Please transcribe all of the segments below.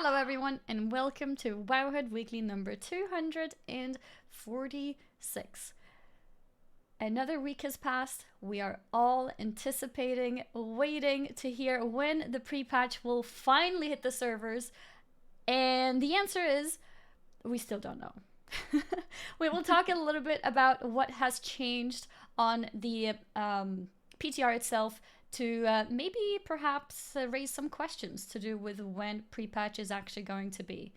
Hello, everyone, and welcome to Wowhead Weekly number 246. Another week has passed. We are all anticipating, waiting to hear when the pre patch will finally hit the servers. And the answer is we still don't know. We will talk a little bit about what has changed on the PTR itself to maybe perhaps raise some questions to do with when pre-patch is actually going to be.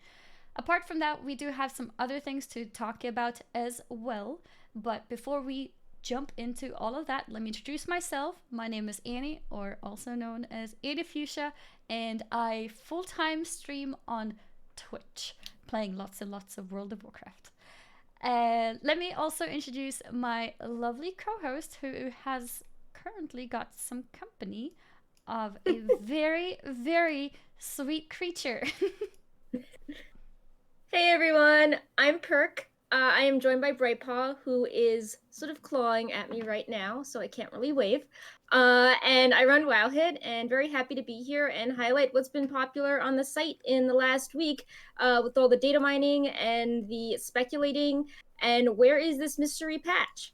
Apart from that, we do have some other things to talk about as well. But before we jump into all of that, let me introduce myself. My name is Annie, or also known as Ada Fuchsia, and I full-time stream on Twitch, playing lots and lots of World of Warcraft. Let me also introduce my lovely co-host who has currently got some company of a very, very sweet creature. Hey everyone, I'm Perk. I am joined by Brightpaw, who is sort of clawing at me right now, so I can't really wave. And I run Wowhead, and very happy to be here and highlight what's been popular on the site in the last week with all the data mining and the speculating, and where is this mystery patch?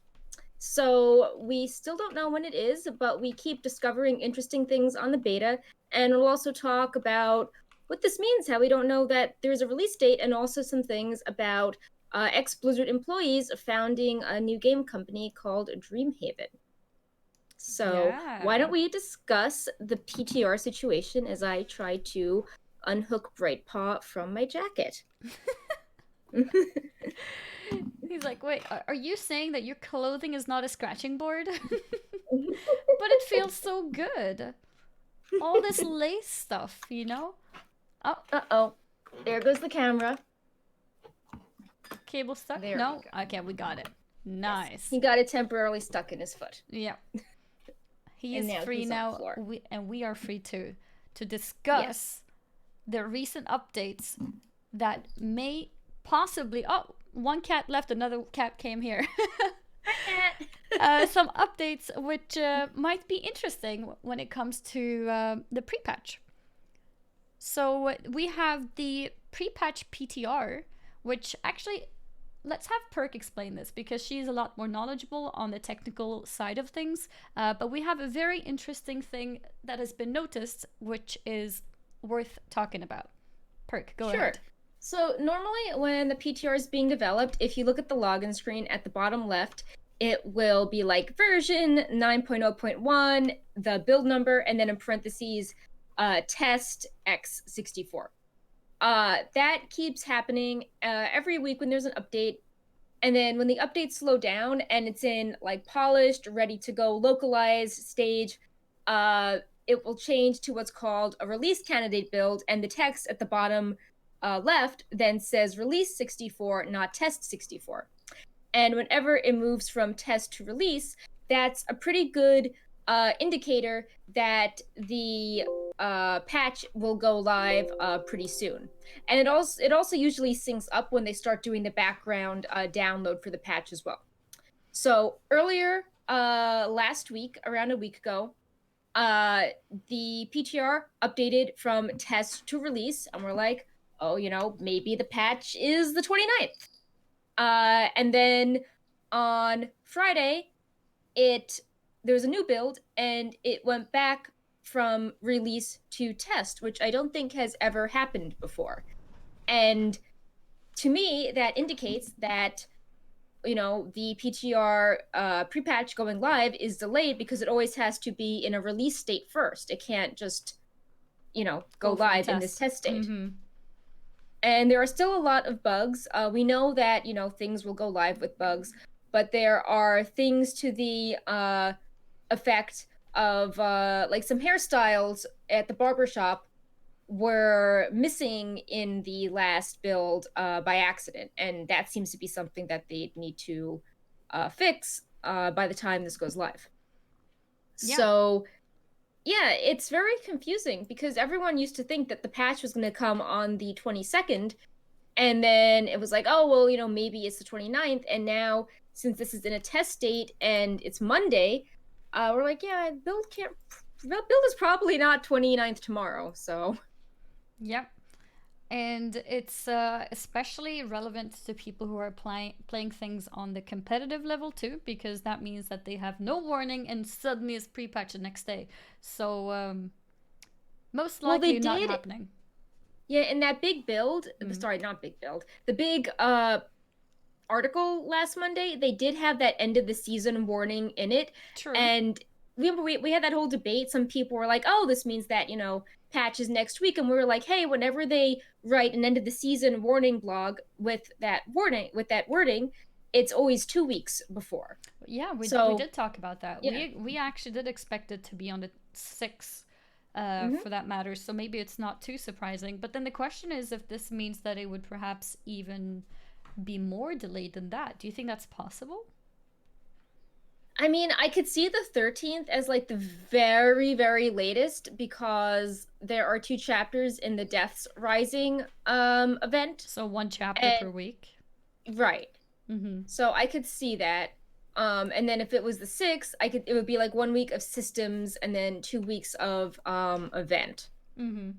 So we still don't know when it is, but we keep discovering interesting things on the beta, and we'll also talk about what this means, how we don't know that there's a release date, and also some things about ex-Blizzard employees founding a new game company called Dreamhaven. So why don't we discuss the PTR situation as I try to unhook Brightpaw from my jacket. He's like, wait, are you saying that your clothing is not a scratching board? But it feels so good. All this lace stuff, you know? Oh. Uh-oh. There goes the camera. Cable stuck? There no? Okay, we got it. Nice. Yes. He got it temporarily stuck in his foot. Yeah. He is free now, and we are free too, to discuss the recent updates that may possibly... Oh, one cat left, another cat came here. Some updates which might be interesting when it comes to the pre-patch. So we have the pre-patch PTR, which actually, let's have Perk explain this because she's a lot more knowledgeable on the technical side of things. But we have a very interesting thing that has been noticed, which is worth talking about. Perk, go ahead. So normally when the PTR is being developed, if you look at the login screen at the bottom left, it will be like version 9.0.1, the build number, and then in parentheses, test x64. That keeps happening every week when there's an update. And then when the updates slow down and it's in like polished, ready to go, localized stage, it will change to what's called a release candidate build. And the text at the bottom left then says release 64, not test 64. And whenever it moves from test to release, that's a pretty good indicator that the patch will go live pretty soon. And it also usually syncs up when they start doing the background download for the patch as well. So earlier last week, around a week ago, the PTR updated from test to release, and we're like, oh, maybe the patch is the 29th. And then on Friday, there was a new build, and it went back from release to test, which I don't think has ever happened before. And to me, that indicates that, the PTR pre-patch going live is delayed because it always has to be in a release state first. It can't just, go live in this test state. Mm-hmm. And there are still a lot of bugs. We know that, things will go live with bugs, but there are things to the effect of like some hairstyles at the barbershop were missing in the last build by accident. And that seems to be something that they need to fix by the time this goes live. Yeah. So yeah, it's very confusing because everyone used to think that the patch was going to come on the 22nd, and then it was like, oh, well, maybe it's the 29th, and now, since this is in a test state and it's Monday, we're like, yeah, build is probably not 29th tomorrow, so. Yep. And it's especially relevant to people who are playing things on the competitive level too, because that means that they have no warning and suddenly it's pre-patch the next day. So most Well, they likely not did. happening. Yeah, in that big build, Mm. sorry, not big build, the big article last Monday, they did have that end of the season warning in it. True. And remember, we had that whole debate. Some people were like, oh, this means that, patches next week. And we were like, hey, whenever they write an end of the season warning blog with that wording, it's always 2 weeks before. Yeah, we So did talk about that. yeah. We actually did expect it to be on the 6th, Mm-hmm. for that matter. So maybe it's not too surprising. But then the question is if this means that it would perhaps even be more delayed than that. Do you think that's possible? I mean, I could see the 13th as like the very, very latest because there are 2 chapters in the Deaths Rising event. So one chapter And per week. right. Mm-hmm. So I could see that. And then if it was the 6th, it would be like 1 week of systems and then 2 weeks of event. Mm-hmm.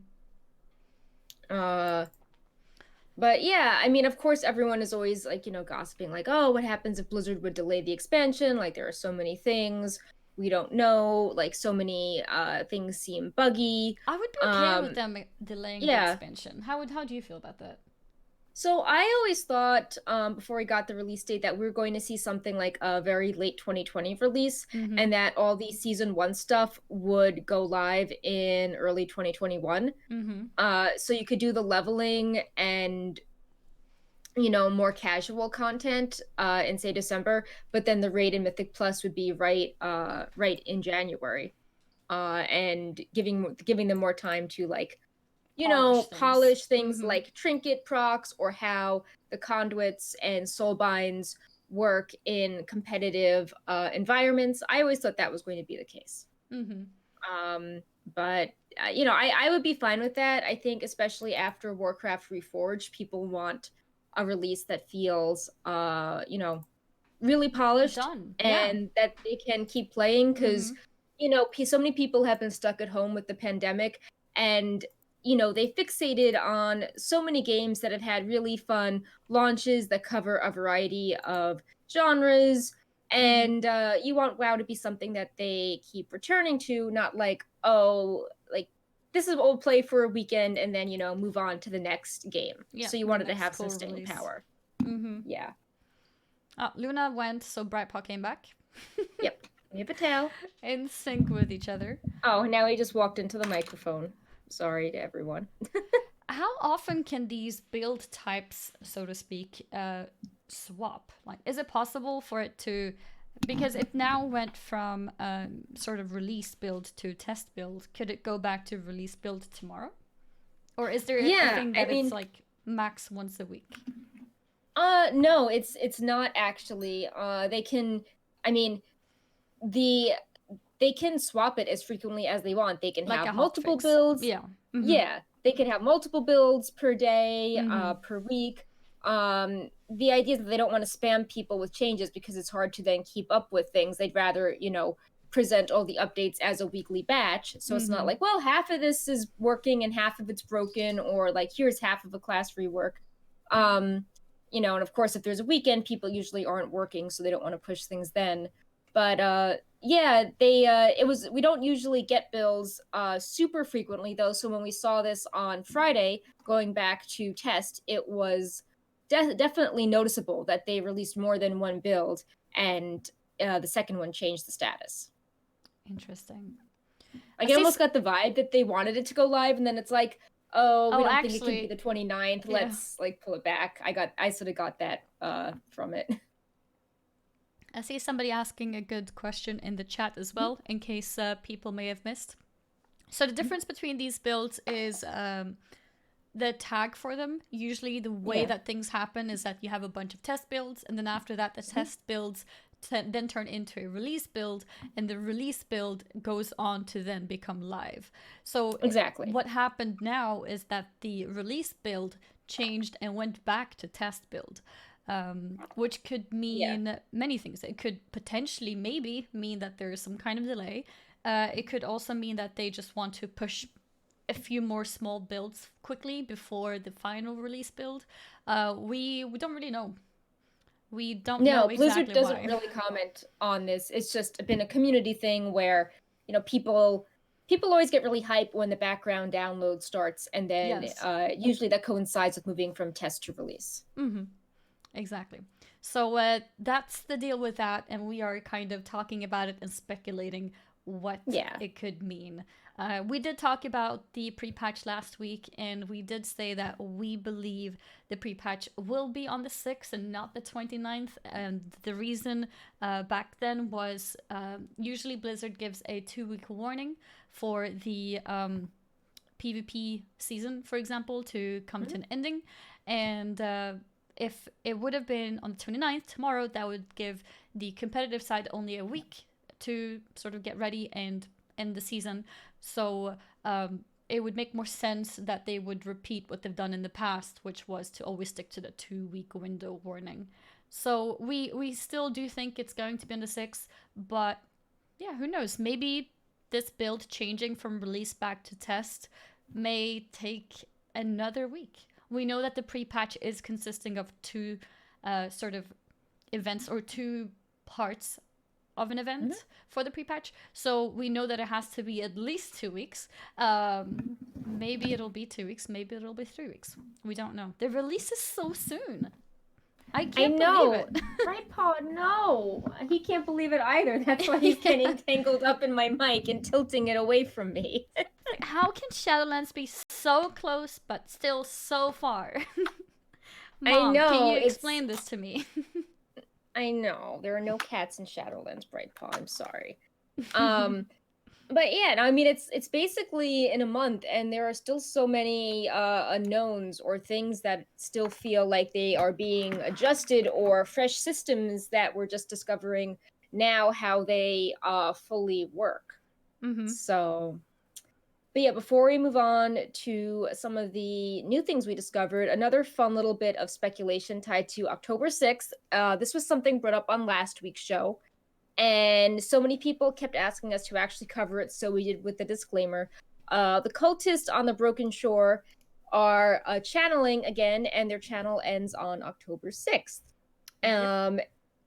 But yeah, I mean, of course, everyone is always like, gossiping, like, oh, what happens if Blizzard would delay the expansion? Like, there are so many things we don't know. Like, so many things seem buggy. I would be okay with them delaying the Yeah. expansion. How do you feel about that? So I always thought before we got the release date that we were going to see something like a very late 2020 release, Mm-hmm. and that all the season 1 stuff would go live in early 2021. Mm-hmm. So you could do the leveling and more casual content in say December, but then the raid and Mythic Plus would be right in January, and giving them more time to like polish things Mm-hmm. like trinket procs or how the conduits and soulbinds work in competitive environments. I always thought that was going to be the case. Mm-hmm. But I would be fine with that. I think especially after Warcraft Reforged, people want a release that feels really polished Done. Yeah. and that they can keep playing because Mm-hmm. so many people have been stuck at home with the pandemic, and they fixated on so many games that have had really fun launches that cover a variety of genres. And you want WoW to be something that they keep returning to, not like, oh, like this is old play for a weekend and then move on to the next game. Yeah. So you the wanted to next have some cool staying release. power. Mm-hmm. Yeah. Luna went, so Brightpaw came back. Yep. We have a tail. In sync with each other. Oh, now he just walked into the microphone. Sorry to everyone. How often can these build types, so to speak, swap? Like, is it possible for it to, because it now went from sort of release build to test build, could it go back to release build tomorrow? Or is there a thing that it's like max once a week? No, it's not actually. They can, I mean, they can swap it as frequently as they want. They can Like have multiple hotfix. builds. Yeah. Mm-hmm. Yeah, they can have multiple builds per day, Mm-hmm. per week. The idea is that they don't want to spam people with changes because it's hard to then keep up with things. They'd rather, present all the updates as a weekly batch. So it's not like, well, half of this is working and half of it's broken, or like here's half of a class rework. And of course, if there's a weekend, people usually aren't working, so they don't want to push things then. But yeah, we don't usually get bills super frequently though. So when we saw this on Friday, going back to test, it was definitely noticeable that they released more than one build, and the second one changed the status. Interesting. Like I almost got the vibe that they wanted it to go live, and then it's like, oh, we don't think it could be the 29th. Let's like pull it back. I sort of got that from it. I see somebody asking a good question in the chat as well, in case people may have missed. So the difference between these builds is the tag for them. Usually the way that things happen is that you have a bunch of test builds, and then after that the test builds then turn into a release build, and the release build goes on to then become live. So exactly what happened now is that the release build changed and went back to test build. Which could mean many things. It could potentially maybe mean that there is some kind of delay. It could also mean that they just want to push a few more small builds quickly before the final release build. We don't really know. We don't know No, Blizzard exactly doesn't why. really comment on this. It's just been a community thing where, people always get really hype when the background download starts, and then Yes. usually that coincides with moving from test to release. Mm-hmm. Exactly. So that's the deal with that, and we are kind of talking about it and speculating what Yeah. it could mean. We did talk about the pre-patch last week, and we did say that we believe the pre-patch will be on the 6th and not the 29th. And the reason back then was usually Blizzard gives a 2-week warning for the PvP season, for example, to come to an ending. And if it would have been on the 29th, tomorrow, that would give the competitive side only a week to sort of get ready and end the season. So it would make more sense that they would repeat what they've done in the past, which was to always stick to the 2-week window warning. So we still do think it's going to be on the 6th, but yeah, who knows? Maybe this build changing from release back to test may take another week. We know that the pre-patch is consisting of two sort of events or two parts of an event for the pre-patch. So we know that it has to be at least 2 weeks. Maybe it'll be 2 weeks. Maybe it'll be 3 weeks. We don't know. The release is so soon. I I can't believe know. it. Right, Paul? No. He can't believe it either. That's why he's getting tangled up in my mic and tilting it away from me. Like, how can Shadowlands be so close but still so far? I Mom, can know. you explain this to me? I know. There are no cats in Shadowlands, Bright Paw. I'm sorry. But yeah, no, I mean it's basically in a month, and there are still so many unknowns or things that still feel like they are being adjusted, or fresh systems that we're just discovering now how they fully work. Mm-hmm. So, but yeah, before we move on to some of the new things we discovered, another fun little bit of speculation tied to October 6th. This was something brought up on last week's show, and so many people kept asking us to actually cover it, so we did with the disclaimer. The cultists on the Broken Shore are channeling again, and their channel ends on October 6th.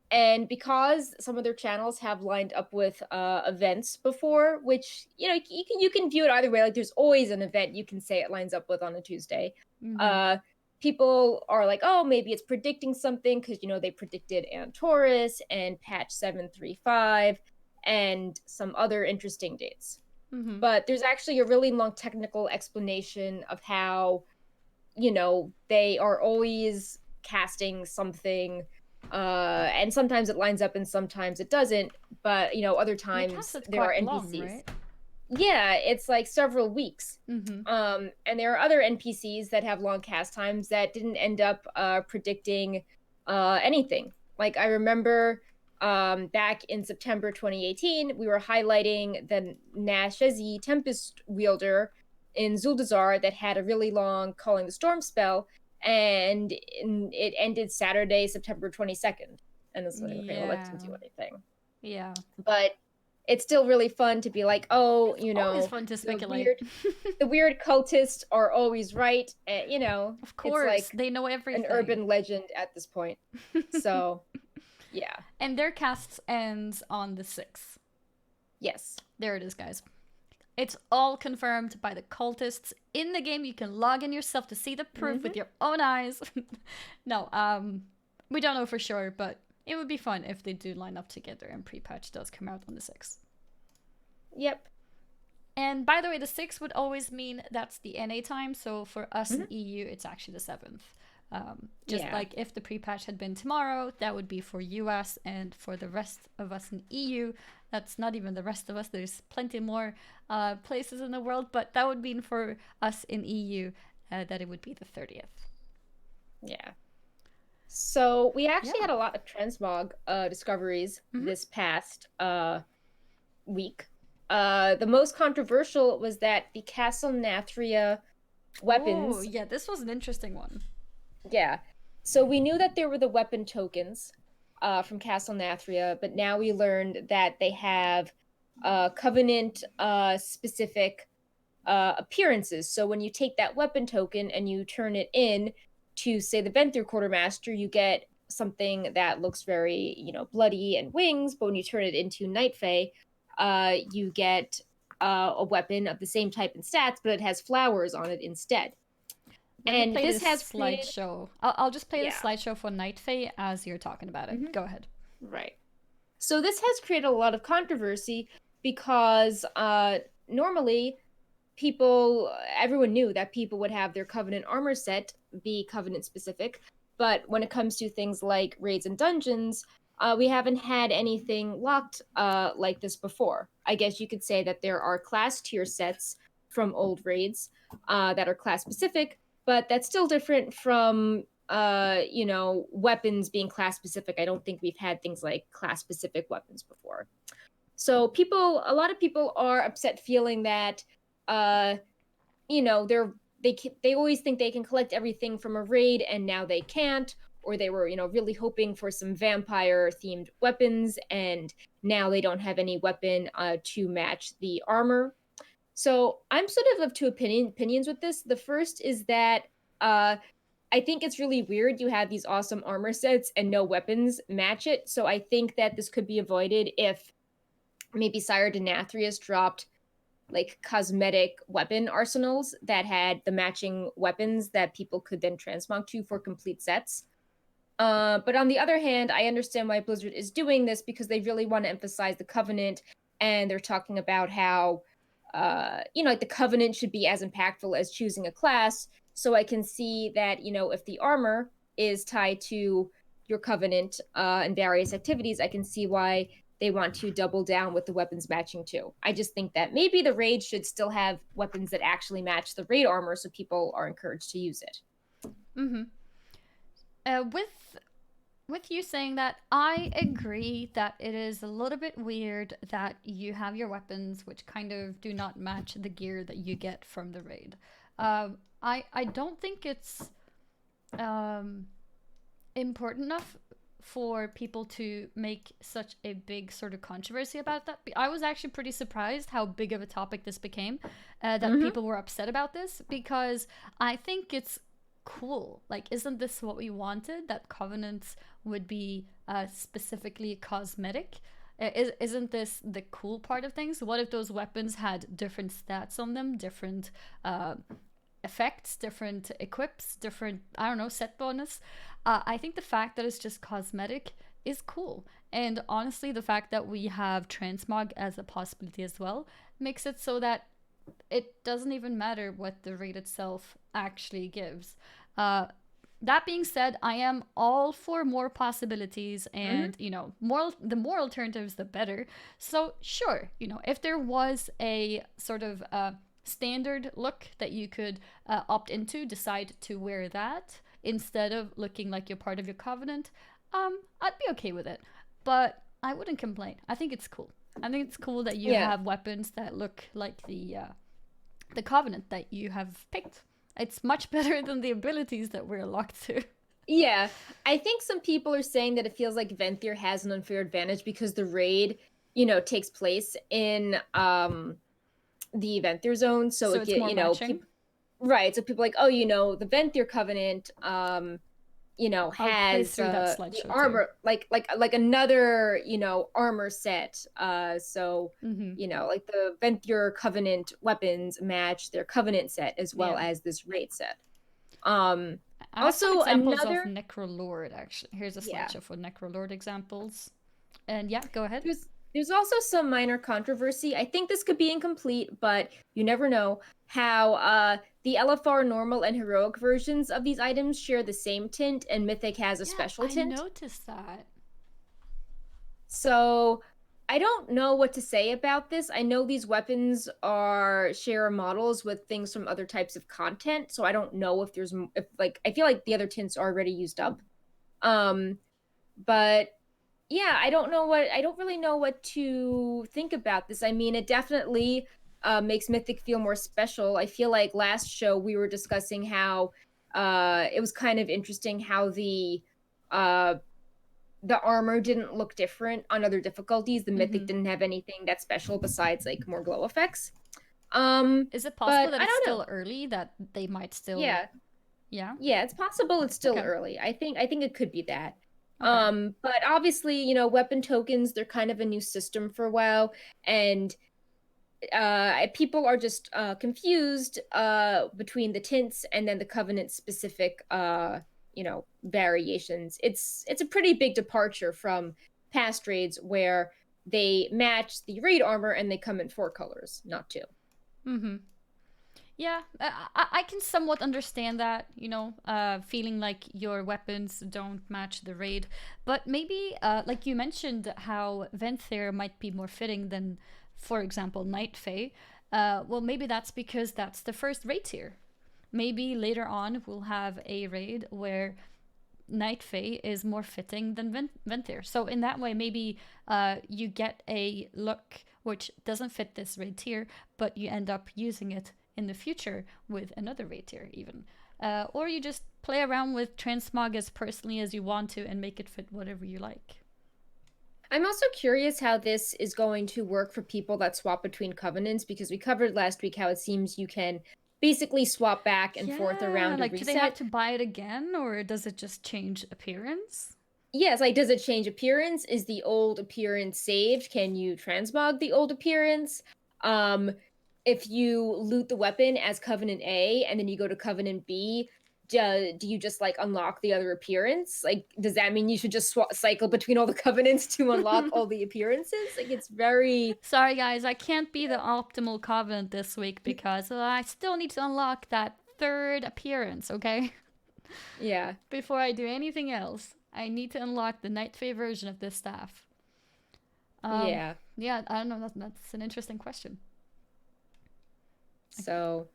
And because some of their channels have lined up with events before, which you can view it either way. Like, there's always an event you can say it lines up with on a Tuesday. Mm-hmm. People are like, oh, maybe it's predicting something, because they predicted Antorus and patch 735 and some other interesting dates. Mm-hmm. But there's actually a really long technical explanation of how they are always casting something, and sometimes it lines up and sometimes it doesn't. But other They times cast it there are quite long, NPCs. right? Yeah, it's like several weeks. Mm-hmm. And there are other NPCs that have long cast times that didn't end up predicting anything. Like, I remember back in September 2018, we were highlighting the Nashezi Tempest wielder in Zuldazar that had a really long Calling the Storm spell, and it ended Saturday, September 22nd. And it's like, okay, well, that doesn't do anything. Yeah. But it's still really fun to be like, oh, Always fun to speculate. The weird cultists are always right. And, Of course, it's like they know everything. an urban legend at this point. So, yeah. And their cast ends on the 6th. Yes. There it is, guys. It's all confirmed by the cultists in the game. You can log in yourself to see the proof with your own eyes. No, we don't know for sure, but it would be fun if they do line up together and pre-patch does come out on the 6th. Yep. And by the way, the 6th would always mean that's the NA time. So for us in EU, it's actually the 7th. Like if the pre-patch had been tomorrow, that would be for US, and for the rest of us in EU, that's not even the rest of us. There's plenty more places in the world, but that would mean for us in EU that it would be the 30th. Yeah. So we actually had a lot of transmog discoveries this past week. The most controversial was that the Castle Nathria weapons. Oh, yeah, this was an interesting one. Yeah. So we knew that there were the weapon tokens from Castle Nathria, but now we learned that they have Covenant specific appearances. So when you take that weapon token and you turn it in to, say, the Venthyr Quartermaster, you get something that looks very, bloody and wings. But when you turn it into Night Fae, you get a weapon of the same type and stats, but it has flowers on it instead. Let me And play this this has created, slideshow. I'll just play this yeah, slideshow for Night Fae as you're talking about it. Go ahead. right. So this has created a lot of controversy because normally everyone knew that people would have their Covenant armor set be Covenant specific. But when it comes to things like raids and dungeons, we haven't had anything locked like this before. I guess you could say that there are class tier sets from old raids that are class specific, but that's still different from weapons being class specific. I don't think we've had things like class specific weapons before. So a lot of people are upset, feeling that they always think they can collect everything from a raid and now they can't, or they were really hoping for some vampire themed weapons and now they don't have any weapon to match the armor. So I'm sort of two opinions with this. The first is that I think it's really weird you have these awesome armor sets and no weapons match it. So I think that this could be avoided if maybe Sire de Nathria's dropped like cosmetic weapon arsenals that had the matching weapons that people could then transmog to for complete sets. But on the other hand, I understand why Blizzard is doing this, because they really want to emphasize the Covenant, and they're talking about how like the Covenant should be as impactful as choosing a class. So I can see that, if the armor is tied to your Covenant and various activities, I can see why they want to double down with the weapons matching too. I just think that maybe the raid should still have weapons that actually match the raid armor, so people are encouraged to use it. Mm-hmm. With you saying that, I agree that it is a little bit weird that you have your weapons which kind of do not match the gear that you get from the raid. I don't think it's important enough for people to make such a big sort of controversy about that. I was actually pretty surprised how big of a topic this became, that people were upset about this, because I think it's cool. Like, isn't this what we wanted? That covenants would be specifically cosmetic? Isn't this the cool part of things? What if those weapons had different stats on them, different effects, different equips, different, I don't know, set bonus? I think the fact that it's just cosmetic is cool. And honestly, the fact that we have transmog as a possibility as well makes it so that it doesn't even matter what the raid itself actually gives. That being said, I am all for more possibilities, and the more alternatives, the better. So sure, if there was a sort of standard look that you could opt into, decide to wear that instead of looking like you're part of your covenant, I'd be okay with it. But I wouldn't complain. I think it's cool. I think it's cool that you have weapons that look like the covenant that you have picked. It's much better than the abilities that we're locked to. Yeah, I think some people are saying that it feels like Venthyr has an unfair advantage because the raid, takes place in the Venthyr zone, so it's more matching. Right, so people are like, oh, the Venthyr covenant has the armor too. like another armor set, so like the Venthyr covenant weapons match their covenant set as well as this raid set. Also examples of Necrolord, actually. Here's a slideshow for Necrolord examples. And go ahead. There's also some minor controversy. I think this could be incomplete, but you never know, how the LFR normal and heroic versions of these items share the same tint, and Mythic has a special tint. I noticed that. So I don't know what to say about this. I know these weapons share models with things from other types of content, so I don't know if I feel like the other tints are already used up. But yeah, I don't really know what to think about this. I mean, it definitely makes Mythic feel more special. I feel like last show we were discussing how it was kind of interesting how the armor didn't look different on other difficulties. The Mythic didn't have anything that special besides like more glow effects. Is it possible But that I it's don't know. still early, that they might still, Yeah, yeah? yeah, it's possible it's still Okay. early. I think it could be that. Okay. But obviously, weapon tokens, they're kind of a new system for WoW, and people are just confused between the tints and then the covenant specific variations. It's a pretty big departure from past raids where they match the raid armor and they come in 4 colors, not 2. Mm-hmm. Yeah, I can somewhat understand that, feeling like your weapons don't match the raid. But maybe, like you mentioned, how Venthyr might be more fitting than, for example, Night Fae. Well, maybe that's because that's the first raid tier. Maybe later on we'll have a raid where Night Fae is more fitting than Venthyr. So in that way, maybe you get a look which doesn't fit this raid tier, but you end up using it in the future with another raid tier even. Or you just play around with transmog as personally as you want to and make it fit whatever you like. I'm also curious how this is going to work for people that swap between covenants, because we covered last week how it seems you can basically swap back and forth Yeah, around a like do they have reset. to buy it again or does it just change appearance? Yes, like does it change appearance? Is the old appearance saved? Can you transmog the old appearance? Um, if you loot the weapon as Covenant A and then you go to Covenant B, do you just like unlock the other appearance? Like, does that mean you should just cycle between all the covenants to unlock all the appearances? Like, it's very Sorry, guys, I can't be the optimal covenant this week because I still need to unlock that third appearance, okay? yeah, Before I do anything else, I need to unlock the Night Fae version of this staff. Um, yeah. yeah, I don't know. That's an interesting question. So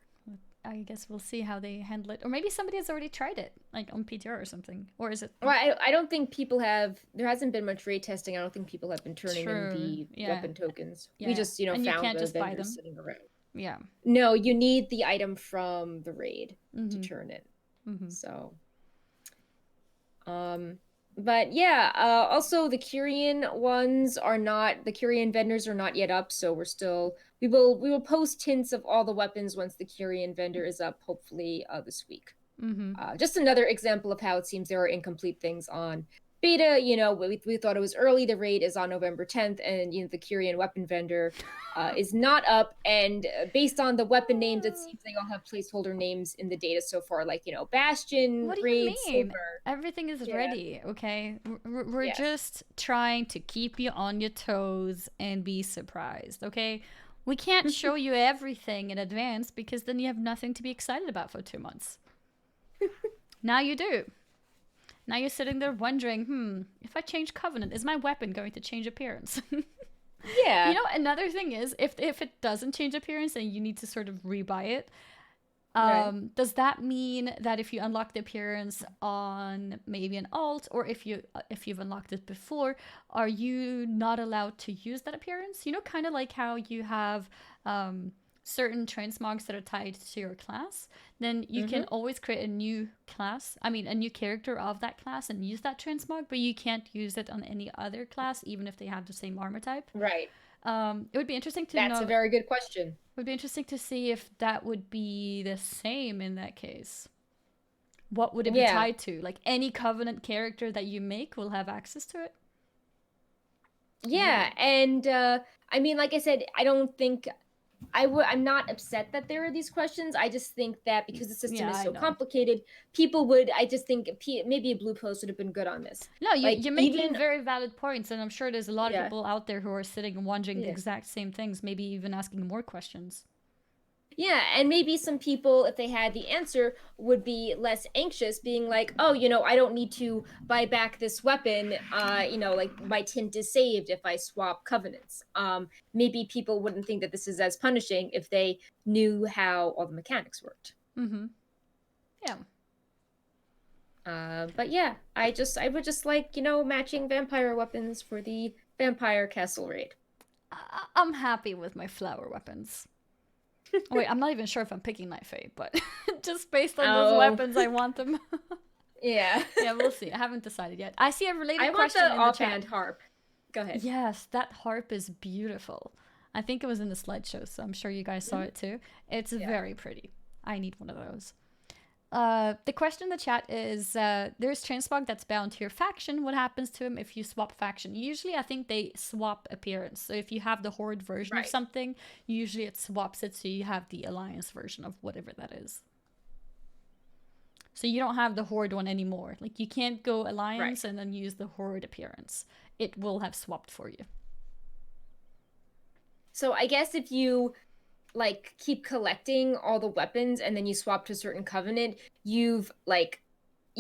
I guess we'll see how they handle it, or maybe somebody has already tried it, like on PTR or something, or is it well, I don't think people have. There hasn't been much raid testing. I don't think people have been turning in true? the Yeah, weapon tokens. We yeah, just, and you found can't the just buy vendors them. sitting around. Yeah. No, you need the item from the raid to Mm-hmm. turn in. Mm-hmm. So, um, but yeah, also the the Kyrian vendors are not yet up, so we will post hints of all the weapons once the Kyrian vendor is up, hopefully this week. Mm-hmm. Just another example of how it seems there are incomplete things on beta. We thought it was early. The raid is on November 10th, and the Kyrian weapon vendor is not up. And based on the weapon names, it seems they all have placeholder names in the data so far, like Bastion, What do you Raid, mean? Silver. Everything is Yeah. ready, okay? We're Yes. just trying to keep you on your toes and be surprised, okay? We can't show you everything in advance because then you have nothing to be excited about for 2 months. Now you do. Now you're sitting there wondering, if I change Covenant, is my weapon going to change appearance? Yeah. Another thing is, if it doesn't change appearance and you need to sort of rebuy it, Right. does that mean that if you unlock the appearance on maybe an alt, or if you've unlocked it before, are you not allowed to use that appearance? Kind of like how you have certain transmogs that are tied to your class. Then you Mm-hmm. can always create a new class. I mean, a new character of that class and use that transmog, but you can't use it on any other class, even if they have the same armor type. Right. It would be interesting to That's a know. very good question. Would be interesting to see if that would be the same in that case. What would it be Yeah. tied to? Like any Covenant character that you make will have access to it? Yeah. Ooh. And I mean, like I said, I don't think I'm not upset that there are these questions. I just think that because the system Yeah, is I so know. complicated, people would. I just think maybe a blue post would have been good on this. No, Like you're making even very valid points, and I'm sure there's a lot of yeah, people out there who are sitting and wondering the yeah, exact same things, maybe even asking more questions. yeah, and maybe some people, if they had the answer, would be less anxious, being like, oh, I don't need to buy back this weapon. Like my tint is saved if I swap covenants. Maybe people wouldn't think that this is as punishing if they knew how all the mechanics worked. Mm-hmm. Yeah. But yeah, I would just like, matching vampire weapons for the vampire castle raid. I'm happy with my flower weapons. Oh, wait, I'm not even sure if I'm picking Night Fae, but just based on those Oh, weapons, I want them. yeah. Yeah, we'll see. I haven't decided yet. I see a I related want question the in the chat. offhand harp. Go ahead. Yes, that harp is beautiful. I think it was in the slideshow, so I'm sure you guys saw it too. It's very pretty. I need one of those. The question in the chat is there's transmog that's bound to your faction. What happens to him if you swap faction? Usually, I think they swap appearance. So if you have the Horde version of something, usually it swaps it so you have the Alliance version of whatever that is. So you don't have the Horde one anymore. Like, you can't go Alliance and then use the Horde appearance. It will have swapped for you. So I guess if you like keep collecting all the weapons and then you swap to a certain covenant, you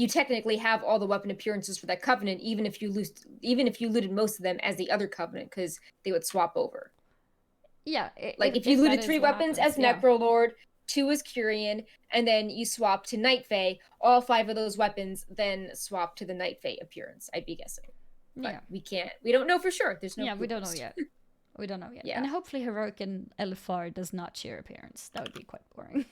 technically have all the weapon appearances for that covenant, even if you looted most of them as the other covenant, because they would swap over. Yeah. If you looted 3 weapons as Necrolord, 2 as Curian, and then you swap to Night Fae, all 5 of those weapons then swap to the Night Fae appearance, I'd be guessing. But we don't know for sure. There's no we don't know yet. We don't know yet. Yeah. And hopefully Heroic and LFR does not share appearance. That would be quite boring.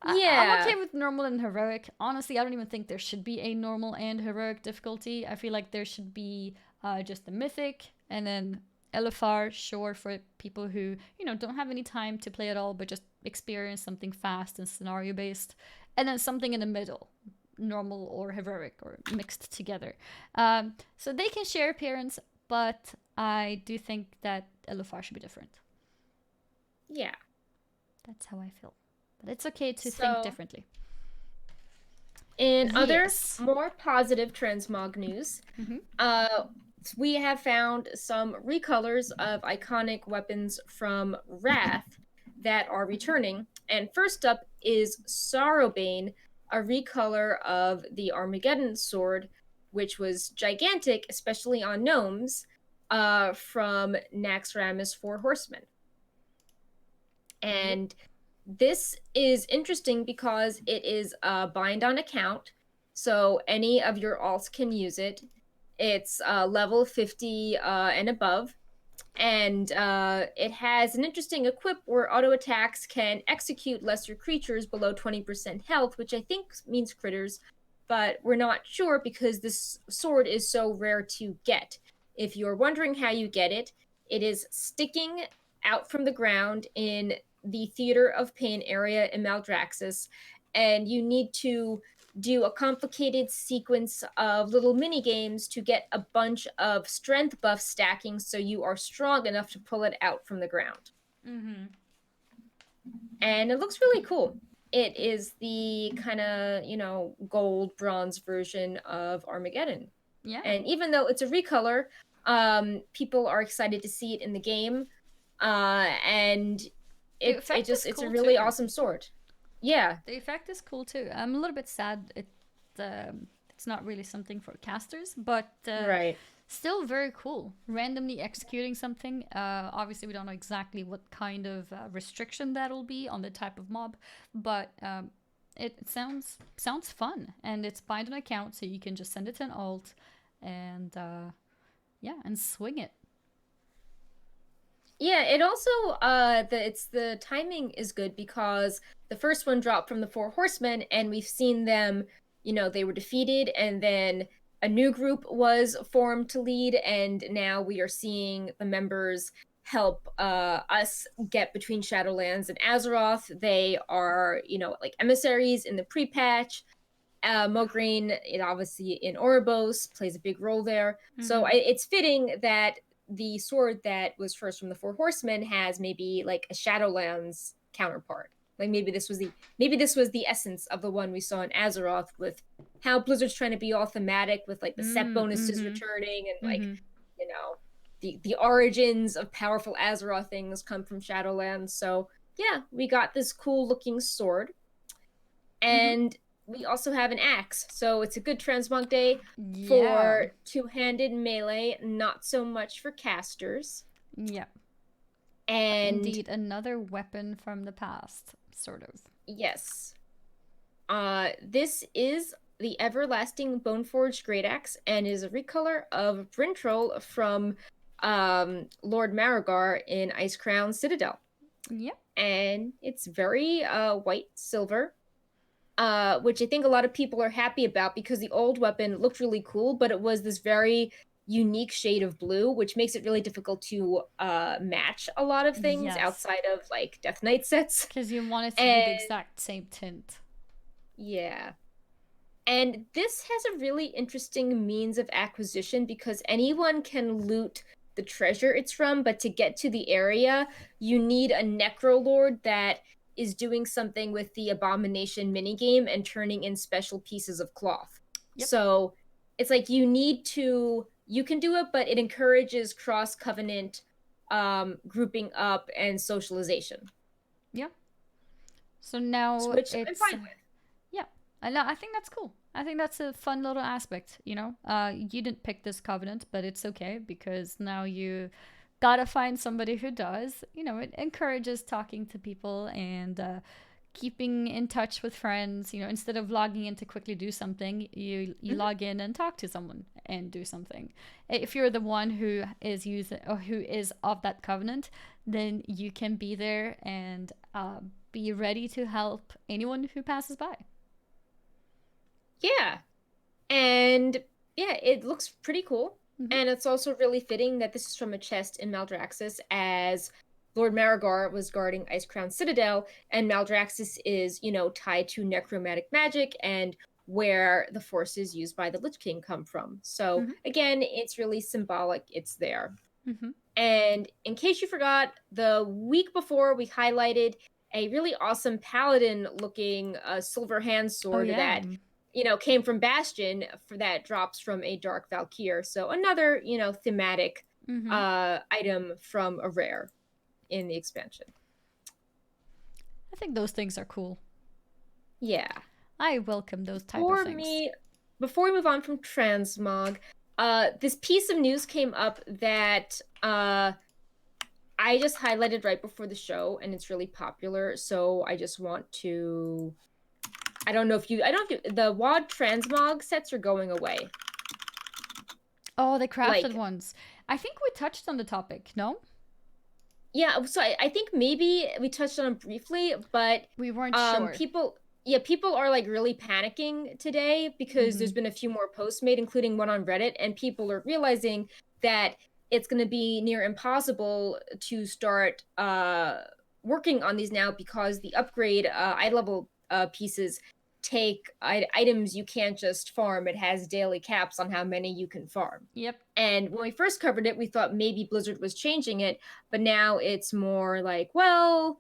I'm okay with normal and heroic. Honestly, I don't even think there should be a normal and heroic difficulty. I feel like there should be just the mythic, and then LFR, sure, for people who, don't have any time to play at all, but just experience something fast and scenario based. And then something in the middle, normal or heroic or mixed together. So they can share appearance, but I do think that LFR should be different. Yeah. That's how I feel. But it's okay to think differently. In other more positive transmog news, we have found some recolors of iconic weapons from Wrath that are returning. And first up is Sorrowbane, a recolor of the Armageddon sword, which was gigantic, especially on gnomes, from Naxxramas Four Horsemen. And this is interesting because it is a bind on account, so any of your alts can use it. It's level 50 and above, and it has an interesting equip where auto attacks can execute lesser creatures below 20% health, which I think means critters, but we're not sure because this sword is so rare to get. If you're wondering how you get it, it is sticking out from the ground in the Theater of Pain area in Maldraxxus, and you need to do a complicated sequence of little mini games to get a bunch of strength buff stacking so you are strong enough to pull it out from the ground. Mm-hmm. And it looks really cool. It is the kind of, gold bronze version of Armageddon. Yeah. And even though it's a recolor, people are excited to see it in the game. And it's a really awesome sword. Yeah. The effect is cool too. I'm a little bit sad it's not really something for casters, but still very cool. Randomly executing something. Obviously, we don't know exactly what kind of restriction that'll be on the type of mob, but it sounds fun, and it's bind on account, so you can just send it to an alt, and and swing it. Yeah, it also the timing is good because the first one dropped from the Four Horsemen, and we've seen them, they were defeated, and then a new group was formed to lead, and now we are seeing the members help us get between Shadowlands and Azeroth. They are, like emissaries in the pre-patch. Mograine, obviously in Ouroboros, plays a big role there. Mm-hmm. So it's fitting that the sword that was first from the Four Horsemen has maybe like a Shadowlands counterpart. Like maybe this was the essence of the one we saw in Azeroth, with how Blizzard's trying to be all thematic with like the set bonuses returning, and like the origins of powerful Azeroth things come from Shadowlands. So yeah, we got this cool looking sword, and we also have an axe, so it's a good transmog day for two-handed melee, not so much for casters. Yeah. And indeed, another weapon from the past, sort of. Yes. This is the Everlasting Boneforged Great Axe, and is a recolor of Brintroll from Lord Marigar in Icecrown Citadel. Yep. And it's very white silver. Which I think a lot of people are happy about, because the old weapon looked really cool, but it was this very unique shade of blue, which makes it really difficult to match a lot of things Yes. outside of like Death Knight sets. Because you want it to be the And exact same tint. yeah. And this has a really interesting means of acquisition because anyone can loot the treasure it's from, but to get to the area, you need a Necrolord that is doing something with the Abomination minigame and turning in special pieces of cloth. Yep. So it's like you can do it, but it encourages cross covenant grouping up and socialization. Yeah. So now Which I'm it's fine with. yeah. I think that's cool. I think that's a fun little aspect, you know? You didn't pick this covenant, but it's okay because now you gotta find somebody who does. You know, it encourages talking to people and keeping in touch with friends. You know, instead of logging in to quickly do something, you log in and talk to someone and do something. If you're the one who is using or who is of that covenant, then you can be there and be ready to help anyone who passes by. Yeah. And yeah, it looks pretty cool. Mm-hmm. And it's also really fitting that this is from a chest in Maldraxxus, as Lord Marigar was guarding Icecrown Citadel, and Maldraxxus is, tied to necromantic magic and where the forces used by the Lich King come from. So Mm-hmm. again, it's really symbolic. It's there. Mm-hmm. And in case you forgot, the week before we highlighted a really awesome paladin looking silver hand Oh sword yeah. that came from Bastion for that drops from a Dark Valkyr. So another, thematic Mm-hmm. item from a rare in the expansion. I think those things are cool. Yeah. I welcome those type of things. Before we move on from transmog, this piece of news came up that I just highlighted right before the show, and it's really popular. So I just want to. I don't know if the WAD transmog sets are going away. Oh, the crafted ones. I think we touched on the topic, no? Yeah, so I think maybe we touched on it briefly, but we weren't sure. People are like really panicking today because there's been a few more posts made, including one on Reddit, and people are realizing that it's going to be near impossible to start working on these now because the upgrade eye level pieces take items you can't just farm. It has daily caps on how many you can farm. Yep. And when we first covered it, we thought maybe Blizzard was changing it, but now it's more like, well,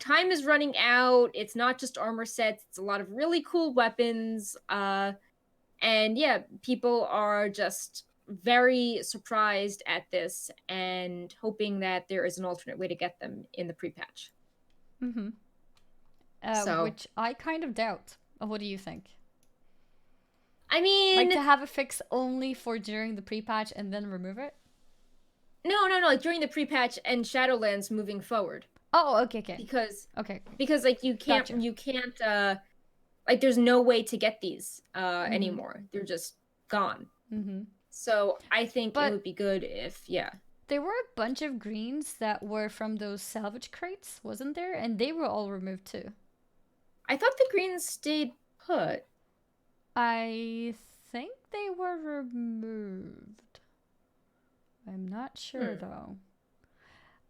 time is running out. It's not just armor sets. It's a lot of really cool weapons. And yeah, people are just very surprised at this and hoping that there is an alternate way to get them in the pre-patch. Mm-hmm. Which I kind of doubt. What do you think? I mean, like to have a fix only for during the pre-patch and then remove it? No, like during the pre-patch and Shadowlands moving forward. Oh, okay. Because like you can't like there's no way to get these anymore. They're just gone. Mm-hmm. So I think it would be good if there were a bunch of greens that were from those salvage crates, wasn't there? And they were all removed too. I thought the greens stayed put. I think they were removed. I'm not sure though.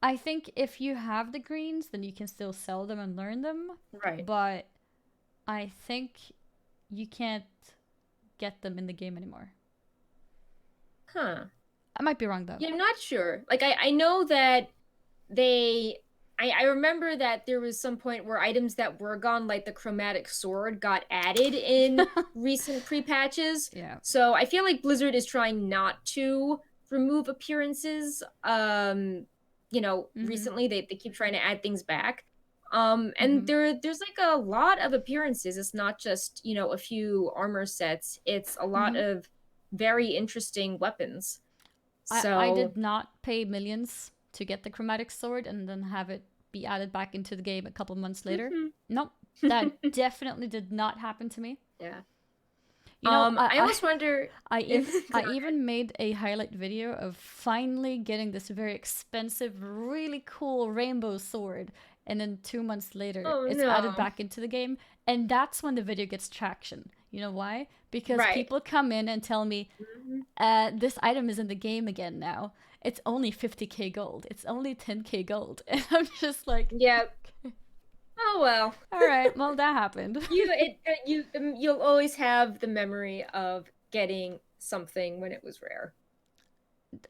I think if you have the greens, then you can still sell them and learn them. Right. But I think you can't get them in the game anymore. Huh. I might be wrong though. Yeah, I'm not sure. Like I know that I remember that there was some point where items that were gone, like the chromatic sword, got added in recent pre-patches. Yeah. So I feel like Blizzard is trying not to remove appearances. Recently they keep trying to add things back. And there's like a lot of appearances. It's not just, a few armor sets. It's a lot of very interesting weapons. So I did not pay millions to get the chromatic sword and then have it be added back into the game a couple months later. Nope, that definitely did not happen to me. Yeah. I almost wonder. I even made a highlight video of finally getting this very expensive, really cool rainbow sword, and then 2 months later, it's added back into the game, and that's when the video gets traction. You know why? Because Right. people come in and tell me, Mm-hmm. this item is in the game again now. It's only 50k gold. It's only 10k gold. And I'm just like, Yeah. okay. Oh well. All right, well, that happened. You'll always have the memory of getting something when it was rare.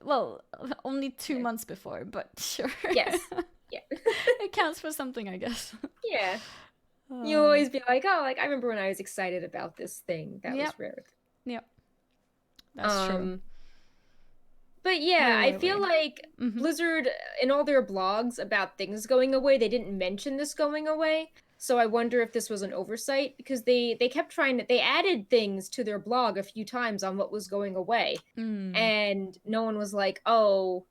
Well, only two Yeah. months before, but sure. Yes. Yeah. It counts for something, I guess. Yeah. You Oh. always be like, oh, like I remember when I was excited about this thing that Yep, was rare. yep, that's true. Um, but yeah, I feel Anyway. like Mm-hmm. Blizzard, in all their blogs about things going away, they didn't mention this going away. So I wonder if this was an oversight because they kept trying to they added things to their blog a few times on what was going away, Mm. and no one was like, oh,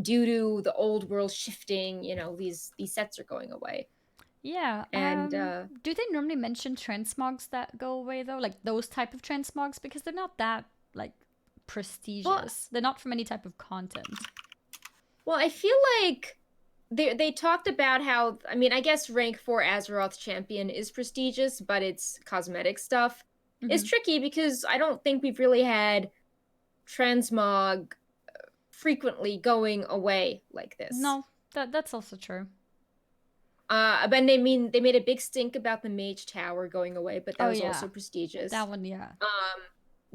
due to the old world shifting, these sets are going away. Yeah. And Do they normally mention transmogs that go away though? Like those type of transmogs because they're not that like well, prestigious. They're not from any type of content. well, I feel like they talked about how I guess rank 4 Azeroth champion is prestigious, but it's cosmetic stuff. It's Mm-hmm. tricky because I don't think we've really had transmog frequently going away like this. No, that's also true. But they made a big stink about the Mage Tower going away, but that Oh was yeah, also prestigious. that one. Yeah.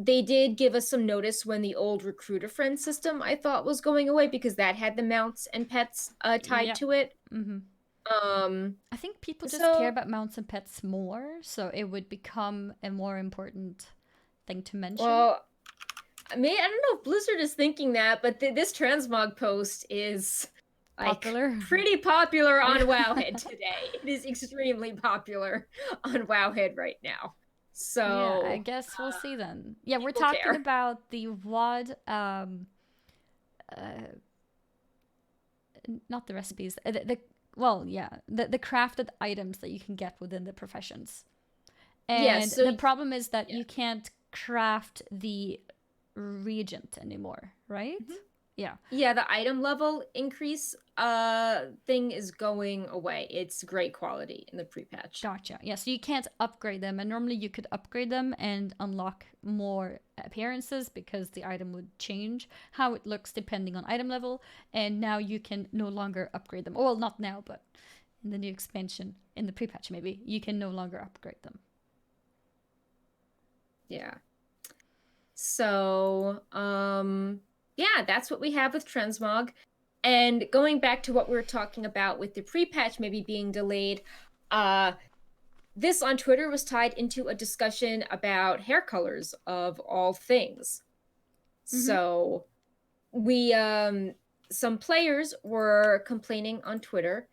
They did give us some notice when the old recruiter friend system I thought was going away because that had the mounts and pets tied Yep. to it. Mm-hmm. Um, I think people just care so about mounts and pets more, so it would become a more important thing to mention. well, I don't know if Blizzard is thinking that, but this transmog post is like Popular. pretty popular on Yeah. Wowhead today. It is extremely popular on Wowhead right now. Yeah, I So guess we'll see then. Yeah, we're people talking care. about the WOD, uh, not the recipes, well, yeah, the crafted items that you can get within the professions. Yeah, And so the problem is that yeah. you can't craft the regent anymore, right? Mhm. Yeah. Yeah, the item level increase thing is going away. It's great quality in the pre-patch. Gotcha. Yeah, so you can't upgrade them, and normally you could upgrade them and unlock more appearances because the item would change how it looks depending on item level, and now you can no longer upgrade them. Well, not now, but in the new expansion, in the pre-patch maybe, you can no longer upgrade them. Yeah. So, yeah, that's what we have with Transmog. And going back to what we were talking about with the pre-patch maybe being delayed, this on Twitter was tied into a discussion about hair colors of all things. Mm-hmm. So we some players were complaining on Twitter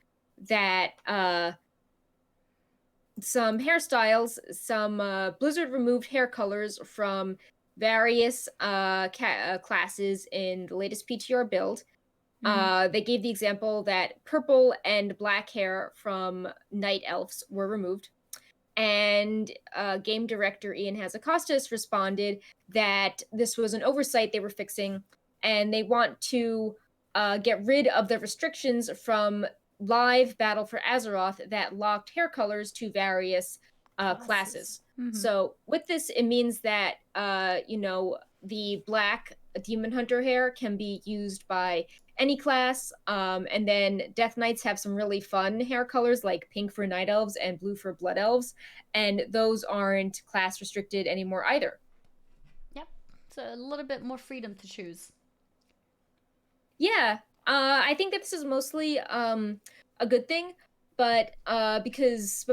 that some hairstyles, some Blizzard removed hair colors from various classes in the latest PTR build. Mm-hmm. They gave the example that purple and black hair from Night Elves were removed. And game director Ian Hazakostas responded that this was an oversight they were fixing, and they want to get rid of the restrictions from live Battle for Azeroth that locked hair colors to various classes. Mm-hmm. So with this, it means that the black Demon Hunter hair can be used by any class. And then Death Knights have some really fun hair colors like pink for Night Elves and blue for Blood Elves, and those aren't class restricted anymore either. Yep. So a little bit more freedom to choose. Yeah, I think that this is mostly a good thing, but because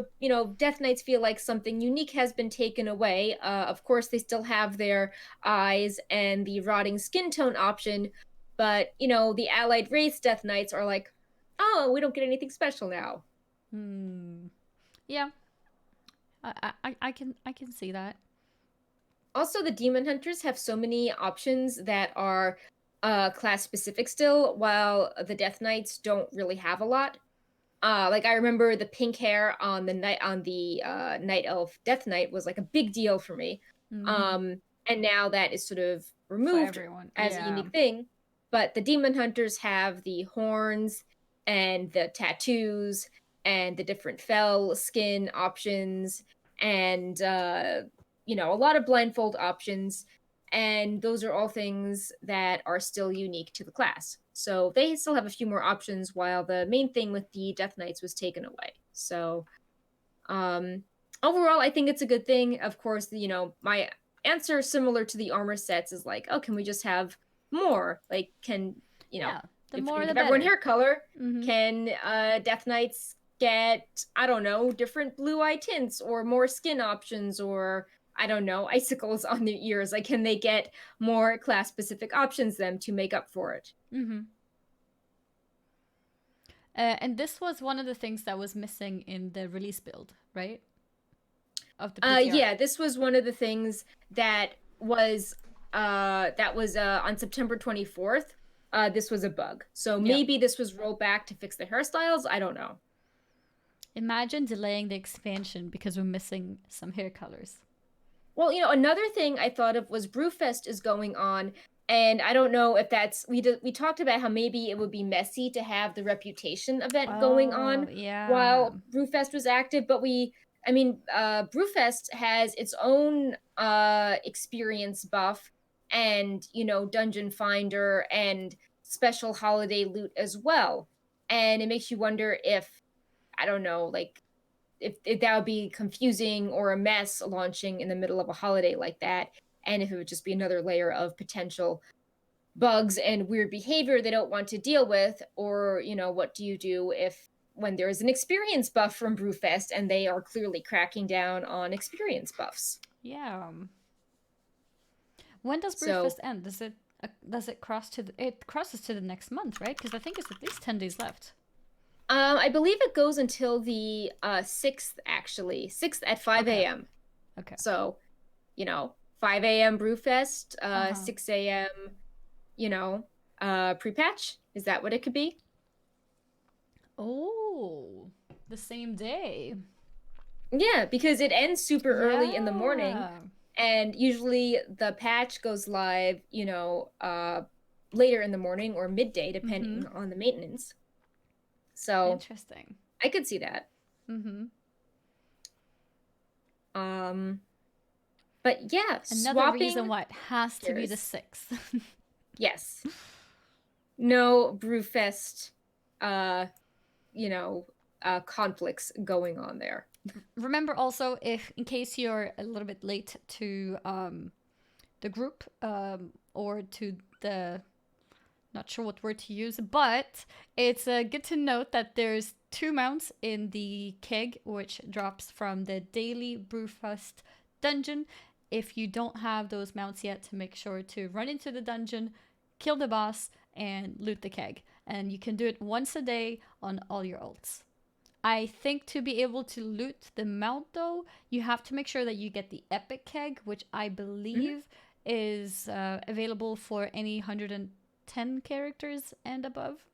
Death Knights feel like something unique has been taken away. Of course, they still have their eyes and the rotting skin tone option, but the allied race Death Knights are like, oh, we don't get anything special now. Hmm. Yeah. I can see that. Also, the Demon Hunters have so many options that are class specific still, while the Death Knights don't really have a lot. Like I remember the pink hair on the Night Elf Death Knight was like a big deal for me. Mm-hmm. And now that is sort of For removed everyone. as a Yeah. unique thing. But the Demon Hunters have the horns and the tattoos and the different fell skin options and you know, a lot of blindfold options, and those are all things that are still unique to the class. So they still have a few more options, while the main thing with the Death Knights was taken away. So overall, I think it's a good thing. Of course, you know, my answer, similar to the armor sets, is like, oh, can we just have more? Like, can, you know, Yeah, the if more we the give everyone better. hair color, Mm-hmm. can Death Knights get, I don't know, different blue eye tints or more skin options, or I don't know, icicles on their ears? Like, can they get more class specific options then to make up for it? Mm-hmm. And this was one of the things that was missing in the release build, right? Of the PTR. Yeah, this was one of the things that was on September 24th. This was a bug. So Yeah. maybe this was rolled back to fix the hairstyles. I don't know. Imagine delaying the expansion because we're missing some hair colors. Well, you know, another thing I thought of was Brewfest is going on, and I don't know if that's we talked about how maybe it would be messy to have the reputation event going Oh, on yeah. while Brewfest was active, but Brewfest has its own experience buff, and, you know, dungeon finder and special holiday loot as well. And it makes you wonder if, I don't know, like, if that would be confusing or a mess launching in the middle of a holiday like that, and if it would just be another layer of potential bugs and weird behavior they don't want to deal with. Or, you know, what do you do if, when there is an experience buff from Brewfest and they are clearly cracking down on experience buffs? Yeah. When does So Brewfest end? Does it cross to it crosses to the next month, right? Because I think it's at least 10 days left. I believe it goes until the 6th, actually. 6th at 5 Okay. a.m. Okay. So, you know, 5 a.m. Brewfest, Uh-huh. 6 a.m., you know, pre-patch. Is that what it could be? Oh, the same day. Yeah, because it ends super early in the morning, Yeah. and usually the patch goes live, you know, later in the morning or midday, Mm-hmm. depending on the maintenance. So Interesting. I could see that. Mm-hmm. Um, but yeah, Another reason swapping why it has to be the gears. 6th. Yes. No Brewfest, uh, you know, conflicts going on there. Remember also, if in case you're a little bit late to the group or to the, not sure what word to use, but it's good to note that there's 2 mounts in the keg, which drops from the daily Brewfest dungeon. If you don't have those mounts yet, to make sure to run into the dungeon, kill the boss, and loot the keg. And you can do it once a day on all your ults. I think to be able to loot the mount, though, you have to make sure that you get the epic keg, which I Mhm. believe is available for any 110 characters and above.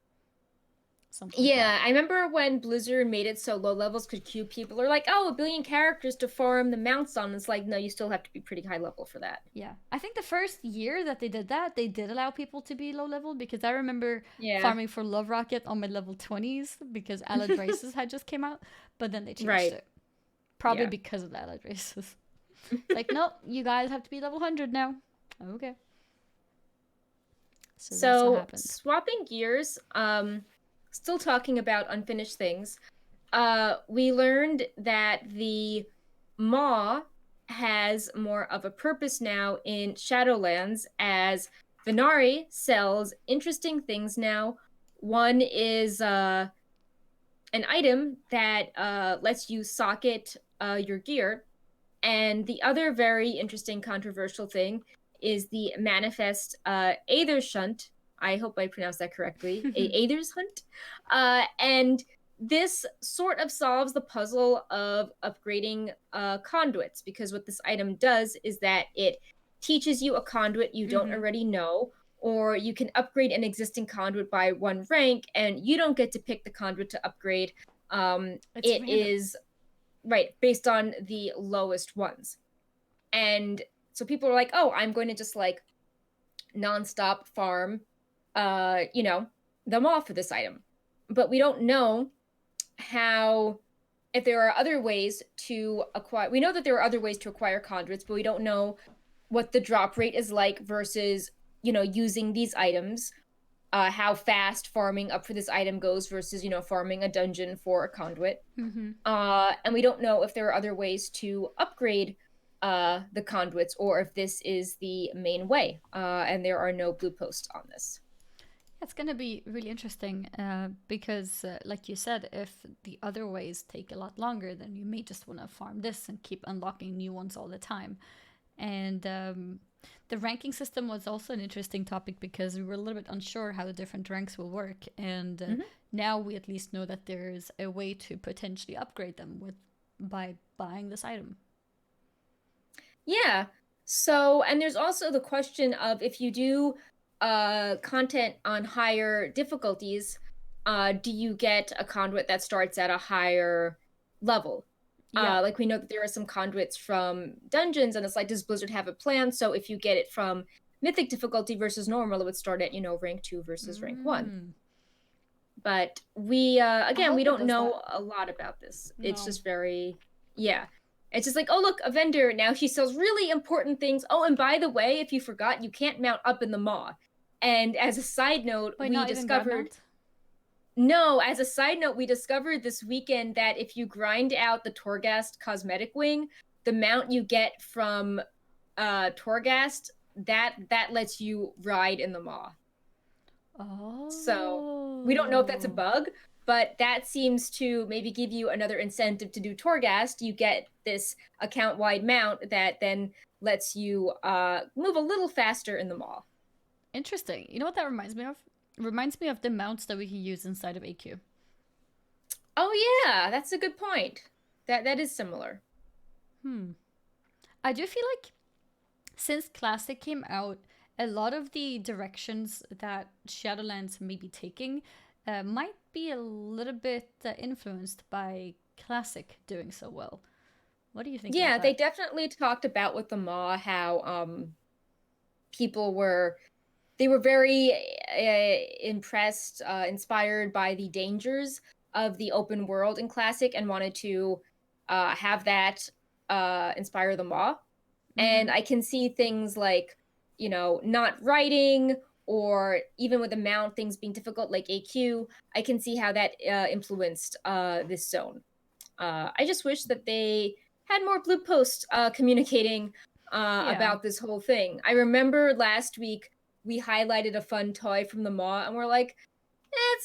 Something like that. Yeah, I remember when Blizzard made it so low levels could queue, people are like, oh, a billion characters to farm the mounts on. It's like, no, you still have to be pretty high level for that. Yeah. I think the first year that they did that, they did allow people to be low level because I remember Yeah. farming for Love Rocket on my level 20s because Allied Races had just came out, but then they changed Right. it. Probably Yeah. because of the Allied Races. It's like, nope, you guys have to be level 100 now. Okay. So that's what So happened. swapping gears, still talking about unfinished things. We learned that the Maw has more of a purpose now in Shadowlands, as Venari sells interesting things now. One is an item that lets you socket your gear, and the other very interesting controversial thing is the manifest Aethershunt. I hope I pronounced that correctly. Aethershunt. And this sort of solves the puzzle of upgrading conduits, because what this item does is that it teaches you a conduit you don't Mm-hmm. already know, or you can upgrade an existing conduit by 1 rank, and you don't get to pick the conduit to upgrade. It's It random. is right based on the lowest ones. And so people are like, oh, I'm going to just like nonstop farm you know, them off for this item. But we don't know how if there are other ways to acquire. We know that there are other ways to acquire conduits, but we don't know what the drop rate is like versus, using these items. How fast farming up for this item goes versus, farming a dungeon for a conduit. Mm-hmm. And we don't know if there are other ways to upgrade the conduits or if this is the main way. And there are no blue posts on this. It's going to be really interesting because, like you said, if the other ways take a lot longer, then you may just want to farm this and keep unlocking new ones all the time. And the ranking system was also an interesting topic because we were a little bit unsure how the different ranks will work. And now we at least know that there's a way to potentially upgrade them by buying this item. Yeah. So, and there's also the question of if you do content on higher difficulties, do you get a conduit that starts at a higher level? Yeah. Like we know that there are some conduits from dungeons, and it's like, does Blizzard have a plan? So if you get it from mythic difficulty versus normal, it would start at, rank 2 versus rank 1. But we again, we don't know a lot about this. No. It's just very, it's just like, oh, look, a vendor. Now she sells really important things. Oh, and by the way, if you forgot, you can't mount up in the maw. And as a side note, we discovered... No, as a side note, we discovered this weekend that if you grind out the Torghast cosmetic wing, the mount you get from Torghast, that lets you ride in the maw. Oh. So we don't know if that's a bug, but that seems to maybe give you another incentive to do Torghast. You get this account-wide mount that then lets you move a little faster in the maw. Interesting. You know what that reminds me of? It reminds me of the mounts that we can use inside of AQ. Oh yeah, that's a good point. That is similar. I do feel like since Classic came out, a lot of the directions that Shadowlands may be taking might be a little bit influenced by Classic doing so well. What do you think? Yeah, they definitely talked about with the maw how people were very impressed, inspired by the dangers of the open world in Classic and wanted to have that inspire the maw. And I can see things like, not writing, or even with the mount, things being difficult like AQ. I can see how that influenced this zone. I just wish that they had more blue posts communicating about this whole thing. I remember last week we highlighted a fun toy from the maw, and we're like,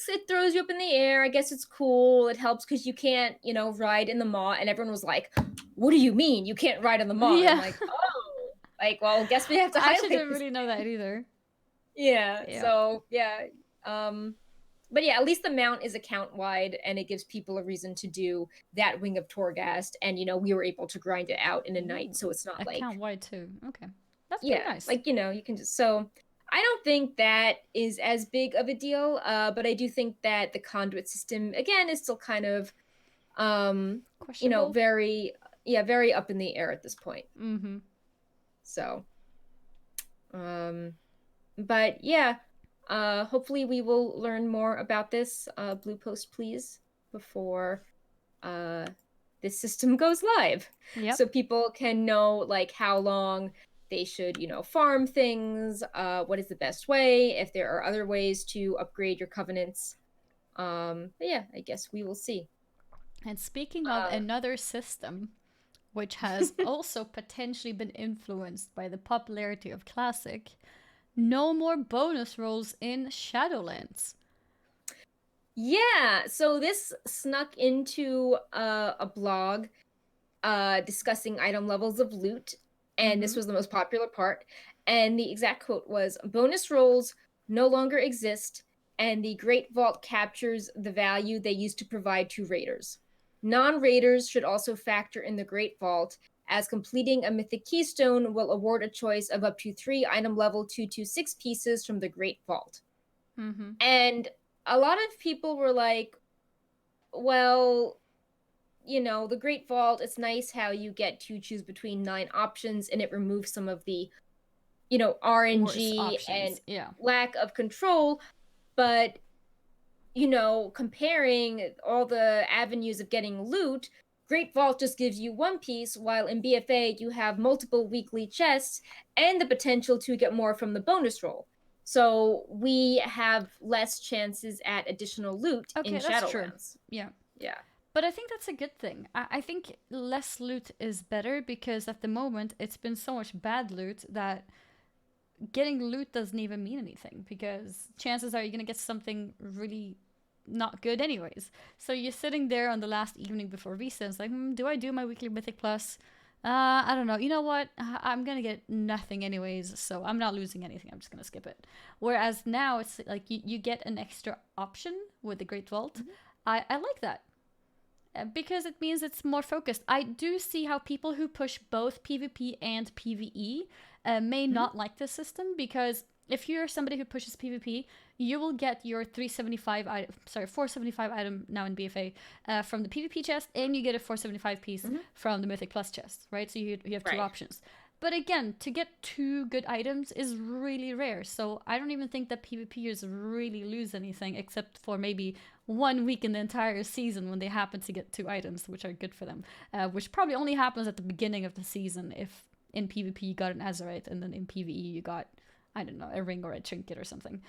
it throws you up in the air. I guess it's cool. It helps because you can't, ride in the maw. And everyone was like, what do you mean you can't ride on the maw? Yeah. I'm like, oh, like, well, guess we have to highlight. I actually didn't really know that either. Yeah. So yeah. But yeah, at least the mount is account wide, and it gives people a reason to do that wing of Torghast. And we were able to grind it out in a night, so it's not account like account wide too. Okay, that's pretty nice. Like you can just I don't think that is as big of a deal, but I do think that the conduit system, again, is still kind of, very up in the air at this point. So, but yeah, hopefully we will learn more about this, blue post, please, before this system goes live. So people can know, like, how long they should, farm things, what is the best way, if there are other ways to upgrade your covenants. But yeah, I guess we will see. And speaking of another system, which has also potentially been influenced by the popularity of Classic, no more bonus rolls in Shadowlands. Yeah, so this snuck into a blog discussing item levels of loot. And this was the most popular part. And the exact quote was, bonus rolls no longer exist, and the Great Vault captures the value they used to provide to raiders. Non-raiders should also factor in the Great Vault, as completing a mythic keystone will award a choice of up to 3 item level 226 pieces from the Great Vault. And a lot of people were like, well, the Great Vault, it's nice how you get to choose between 9 options, and it removes some of the, RNG and lack of control. But comparing all the avenues of getting loot, Great Vault just gives you one piece, while in BFA you have multiple weekly chests and the potential to get more from the bonus roll. So we have less chances at additional loot in Okay, that's true. Shadowlands. Yeah. Yeah. But I think that's a good thing. I think less loot is better because at the moment it's been so much bad loot that getting loot doesn't even mean anything because chances are you're gonna get something really not good anyways. So you're sitting there on the last evening before Visa. It's like, do I do my weekly Mythic Plus? I don't know. You know what? I'm gonna get nothing anyways, so I'm not losing anything. I'm just gonna skip it. Whereas now it's like you get an extra option with the Great Vault. Mhm. I like that because it means it's more focused. I do see how people who push both PvP and PvE may not like this system because if you're somebody who pushes PvP, you will get your 475 item now in BFA from the PvP chest, and you get a 475 piece from the Mythic Plus chest, right? So you have two Right. options. But again, to get two good items is really rare. So I don't even think that PvPers really lose anything except for maybe 1 week in the entire season when they happen to get two items, which are good for them. Which probably only happens at the beginning of the season if in PvP you got an Azerite and then in PvE you got, I don't know, a ring or a trinket or something.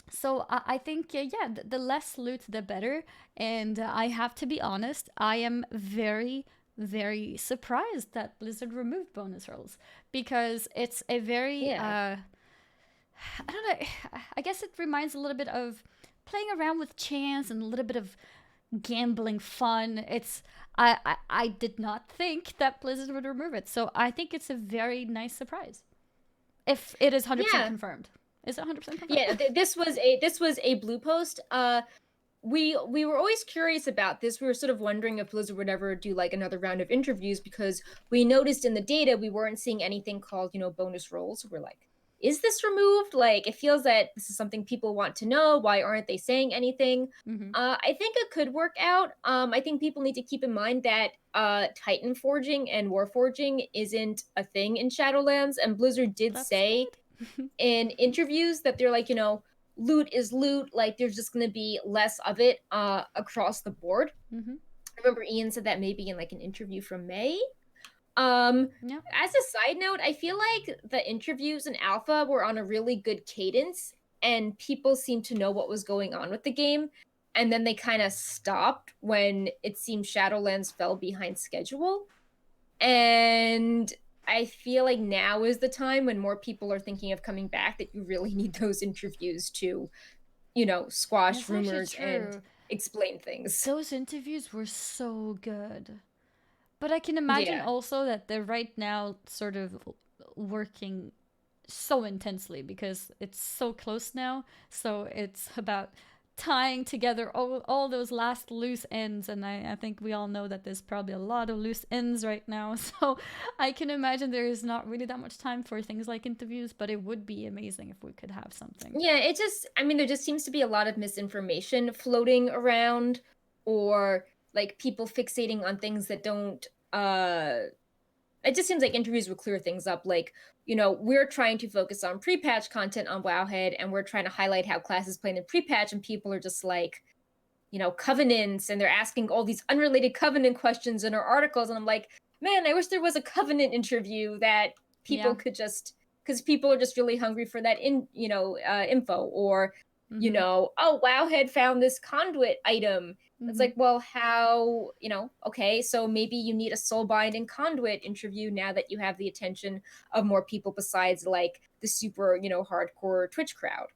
So I think, yeah, the less loot, the better. And I have to be honest, I am very, very surprised that Blizzard removed bonus rolls because it's a very, Yeah. I don't know, I guess it reminds a little bit of playing around with chance and a little bit of gambling fun. I did not think that Blizzard would remove it. So I think it's a very nice surprise. If it is 100% Yeah. confirmed. Is it 100% confirmed? Yeah, this was a blue post. We were always curious about this. We were sort of wondering if Blizzard would ever do like another round of interviews because we noticed in the data we weren't seeing anything called, bonus rolls. We're like, is this removed? Like, it feels that this is something people want to know. Why aren't they saying anything? I think it could work out. I think people need to keep in mind that Titan forging and war forging isn't a thing in Shadowlands, and Blizzard did That's say good. in interviews that they're like, loot is loot. Like, there's just going to be less of it across the board. I remember Ian said that maybe in like an interview from May. Yeah. As a side note, I feel like the interviews in Alpha were on a really good cadence, and people seemed to know what was going on with the game. And then they kind of stopped when it seemed Shadowlands fell behind schedule. And I feel like now is the time when more people are thinking of coming back that you really need those interviews to, squash That's actually rumors and true. explain things. Those interviews were so good. But I can imagine Yeah. also that they're right now sort of working so intensely because it's so close now. So it's about tying together all those last loose ends. And I think we all know that there's probably a lot of loose ends right now. So I can imagine there is not really that much time for things like interviews, but it would be amazing if we could have something. Yeah, there just seems to be a lot of misinformation floating around, or like people fixating on things that don't it just seems like interviews would clear things up. Like, we're trying to focus on pre-patch content on Wowhead, and we're trying to highlight how classes play in the pre-patch, and people are just like, covenants, and they're asking all these unrelated covenant questions in our articles, and I'm like, man, I wish there was a covenant interview that people could just, because people are just really hungry for that info, or oh, Wowhead found this conduit item. It's like, well, how, okay, so maybe you need a soulbind and conduit interview now that you have the attention of more people besides like the super, hardcore Twitch crowd.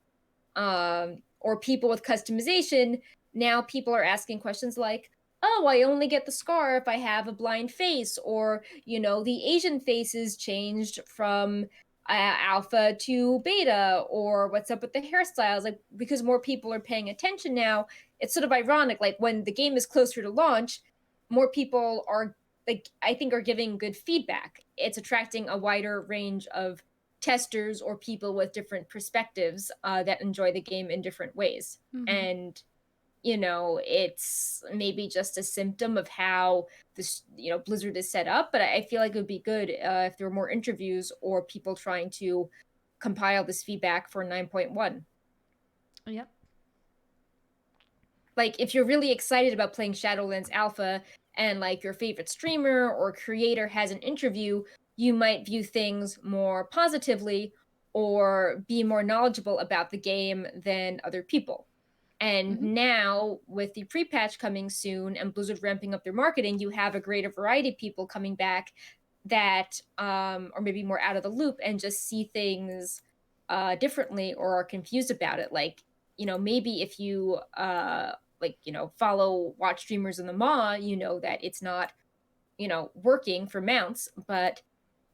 Or people with customization. Now people are asking questions like, oh, I only get the scar if I have a blind face, or, the Asian faces changed from alpha to beta, or what's up with the hairstyles. Like, because more people are paying attention now, it's sort of ironic. Like, when the game is closer to launch, more people are, like, I think, are giving good feedback. It's attracting a wider range of testers or people with different perspectives that enjoy the game in different ways. And it's maybe just a symptom of how this, Blizzard is set up. But I feel like it would be good if there were more interviews or people trying to compile this feedback for 9.1. Yep. like if you're really excited about playing Shadowlands Alpha and like your favorite streamer or creator has an interview, you might view things more positively or be more knowledgeable about the game than other people. And Hmm. now, with the pre-patch coming soon and Blizzard ramping up their marketing, you have a greater variety of people coming back that are maybe more out of the loop and just see things differently or are confused about it. Like, maybe if you follow watch streamers in the maw, you know that it's not, working for mounts, but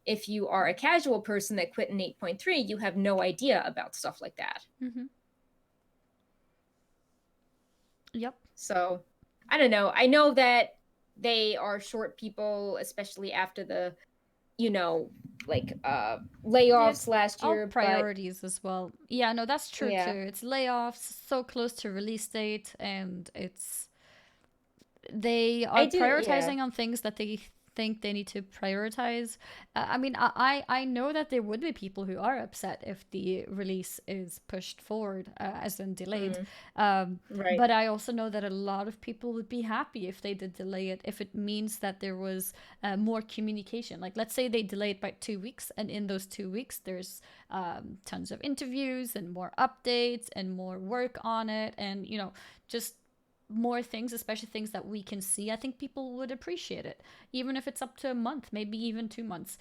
if you are a casual person that quit in 8.3, you have no idea about stuff like that. Hmm. Yep. So I don't know. I know that they are short people, especially after the, you know, Yeah, layoffs it's last all year, but priorities as well. Yeah, no, that's true too. yeah. It's layoffs so close to release date, and they are I do, yeah. prioritizing on things that they think they need to prioritize. I mean, I know that there would be people who are upset if the release is pushed forward, as in delayed. Mm, Um, right. but I also know that a lot of people would be happy if they did delay it, if it means that there was more communication. Like, let's say they delayed by 2 weeks, and in those 2 weeks, there's tons of interviews and more updates and more work on it, and just more things, especially things that we can see. I think people would appreciate it, even if it's up to a month, maybe even 2 months.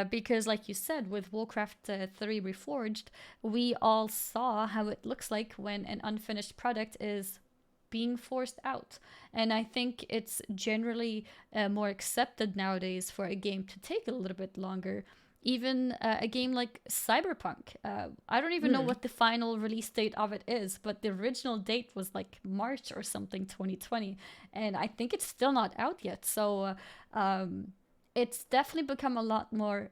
Because, like you said, with Warcraft 3 Reforged, we all saw how it looks like when an unfinished product is being forced out. And I think it's generally more accepted nowadays for a game to take a little bit longer. Even a game like Cyberpunk. I don't even know Mm. what the final release date of it is, but the original date was like March or something 2020. And I think it's still not out yet. So it's definitely become a lot more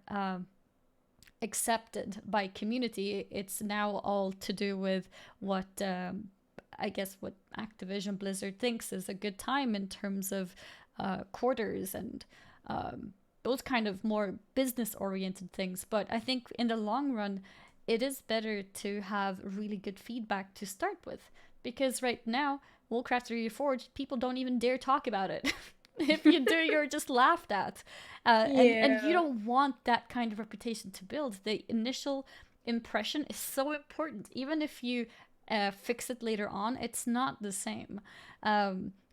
accepted by community. It's now all to do with what I guess what Activision Blizzard thinks is a good time in terms of quarters and those kind of more business oriented things. But I think in the long run, it is better to have really good feedback to start with, because right now, Warcraft 3 Reforged, people don't even dare talk about it. If you do, you're just laughed at. And you Yeah. don't want that kind of reputation to build. The initial impression is so important. Even if you fix it later on, it's not the same.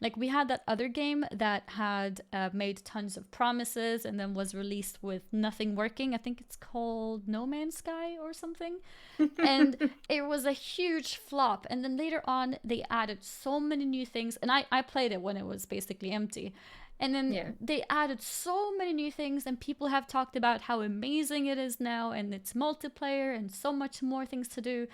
Like we had that other game that had made tons of promises and then was released with nothing working. I think it's called No Man's Sky or something. And it was a huge flop. And then later on, they added so many new things. And I played it when it was basically empty. And then Yeah. they added so many new things, and people have talked about how amazing it is now, and it's multiplayer and so much more things to do.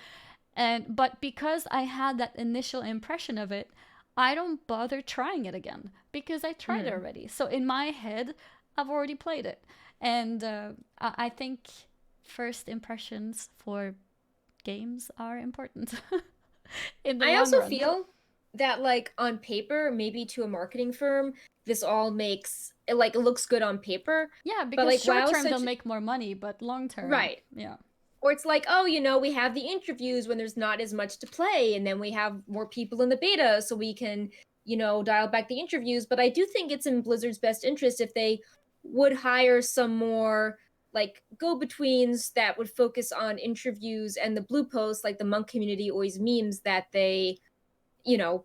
But because I had that initial impression of it, I don't bother trying it again because I tried it Mm. already. So in my head, I've already played it, and I think first impressions for games are important in the I long also run. feel that like on paper, maybe to a marketing firm, this all makes it like it looks good on paper, Yeah, but because like short WoW is term they'll such make more money, but long term, right. yeah. Or it's like, oh, we have the interviews when there's not as much to play, and then we have more people in the beta, so we can, dial back the interviews. But I do think it's in Blizzard's best interest if they would hire some more like go-betweens that would focus on interviews and the blue posts, like the monk community always memes that you know,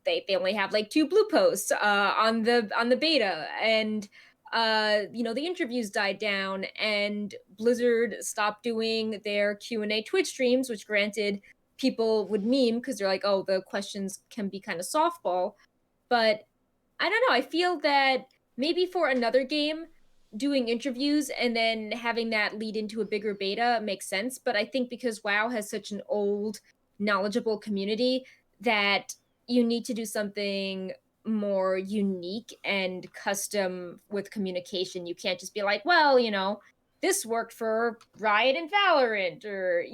they only have like two blue posts on the beta, and the interviews died down, and Blizzard stopped doing their Q&A Twitch streams, which granted people would meme because they're like, oh, the questions can be kind of softball. But I don't know, I feel that maybe for another game, doing interviews and then having that lead into a bigger beta makes sense. But I think because WoW has such an old, knowledgeable community, that you need to do something more unique and custom with communication. You can't just be like, well, this worked for Riot and Valorant, or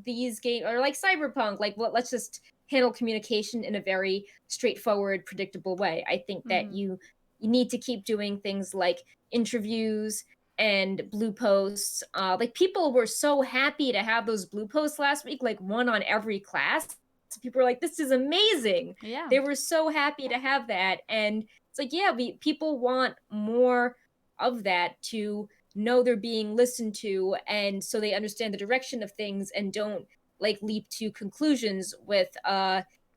these game, or like Cyberpunk. Like, well, let's just handle communication in a very straightforward, predictable way. I think that Mm-hmm. you need to keep doing things like interviews and blue posts. Like people were so happy to have those blue posts last week, like one on every class. People were like, this is amazing. Yeah. They were so happy to have that. And it's like, yeah, people want more of that to know they're being listened to, and so they understand the direction of things and don't like leap to conclusions with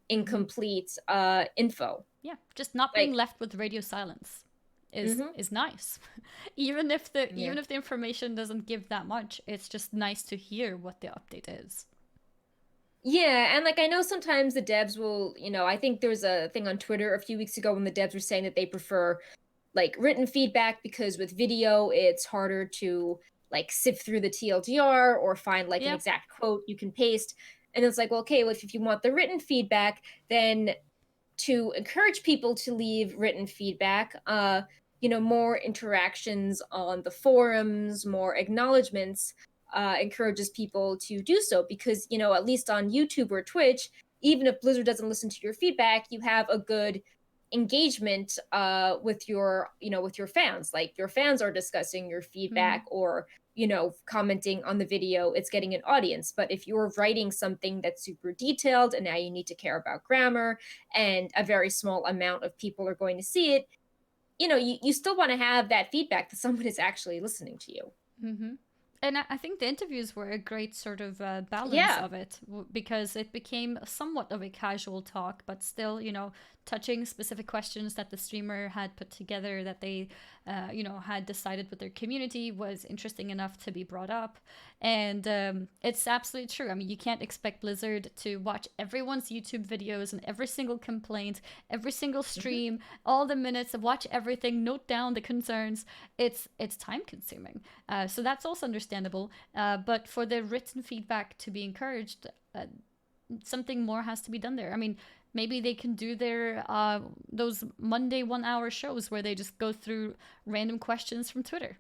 incomplete info. Yeah, just not being Like, left with radio silence mm-hmm. is nice. Yeah. Even if the information doesn't give that much, it's just nice to hear what the update is. Yeah, and like I know sometimes the devs will, I think there was a thing on Twitter a few weeks ago when the devs were saying that they prefer like written feedback because with video it's harder to like sift through the TLDR or find like an exact quote you can paste. And it's like, well, okay, well, if you want the written feedback, then to encourage people to leave written feedback, more interactions on the forums, more acknowledgments, encourages people to do so, because at least on YouTube or Twitch, even if Blizzard doesn't listen to your feedback, you have a good engagement with your fans. Like your fans are discussing your feedback or commenting on the video, it's getting an audience. But if you're writing something that's super detailed and now you need to care about grammar and a very small amount of people are going to see it, you still want to have that feedback that someone is actually listening to you. Mm-hmm. And I think the interviews were a great sort of balance of it, because it became somewhat of a casual talk, but still, touching specific questions that the streamer had put together that they, had decided with their community was interesting enough to be brought up. And it's absolutely true. I mean, you can't expect Blizzard to watch everyone's YouTube videos and every single complaint, every single stream, all the minutes, of watch everything, note down the concerns. It's time consuming. So that's also understandable. But for the written feedback to be encouraged, something more has to be done there. I mean, maybe they can do their those Monday 1 hour shows where they just go through random questions from Twitter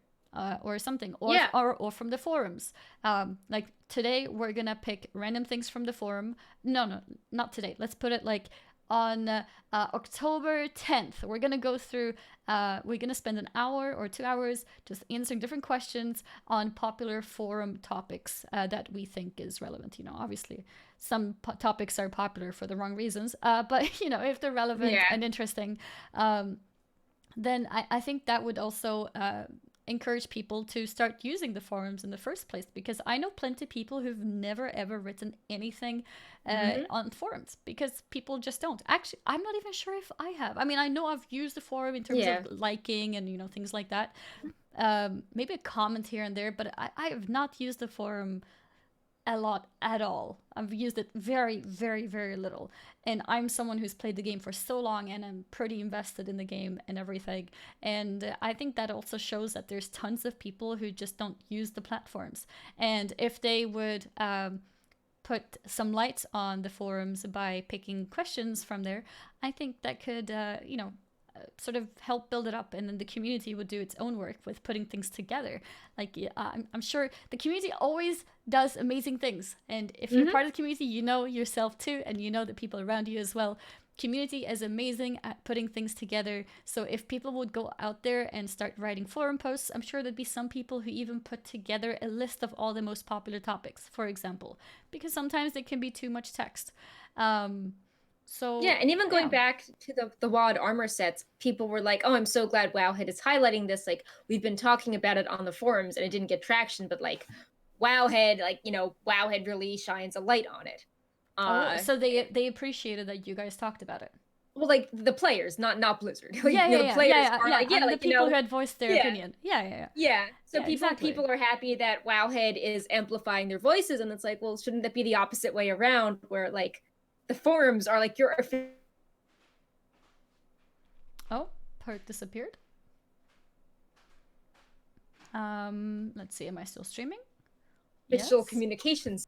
or something, or from the forums. Like today, we're gonna pick random things from the forum. No, not today. Let's put it like on October 10th. We're gonna go through. We're gonna spend an hour or 2 hours just answering different questions on popular forum topics that we think is relevant. Obviously, some topics are popular for the wrong reasons. But if they're relevant and interesting, then I think that would also encourage people to start using the forums in the first place, because I know plenty of people who've never ever written anything on forums because people just don't. Actually, I'm not even sure if I have. I mean, I know I've used the forum in terms of liking and things like that. Maybe a comment here and there, but I have not used the forum a lot at all. I've used it very, very, very little. And I'm someone who's played the game for so long and I'm pretty invested in the game and everything. And I think that also shows that there's tons of people who just don't use the platforms. And if they would put some lights on the forums by picking questions from there, I think that could, sort of help build it up, and then the community would do its own work with putting things together. Like I'm sure the community always does amazing things, and if you're part of the community, you know yourself too, and you know the people around you as well. Community is amazing at putting things together. So if people would go out there and start writing forum posts, I'm sure there'd be some people who even put together a list of all the most popular topics, for example, because sometimes it can be too much text. So yeah, and even going back to the WoD armor sets, people were like, "Oh, I'm so glad Wowhead is highlighting this. Like, we've been talking about it on the forums, and it didn't get traction, but like, Wowhead, Wowhead really shines a light on it." So they appreciated that you guys talked about it. Well, like the players, not Blizzard. The players are like, the people who had voiced their opinion. Yeah. So people are happy that Wowhead is amplifying their voices, and it's like, well, shouldn't that be the opposite way around, where like the forums are like your. Oh, part disappeared. Let's see. Am I still streaming? Digital communications.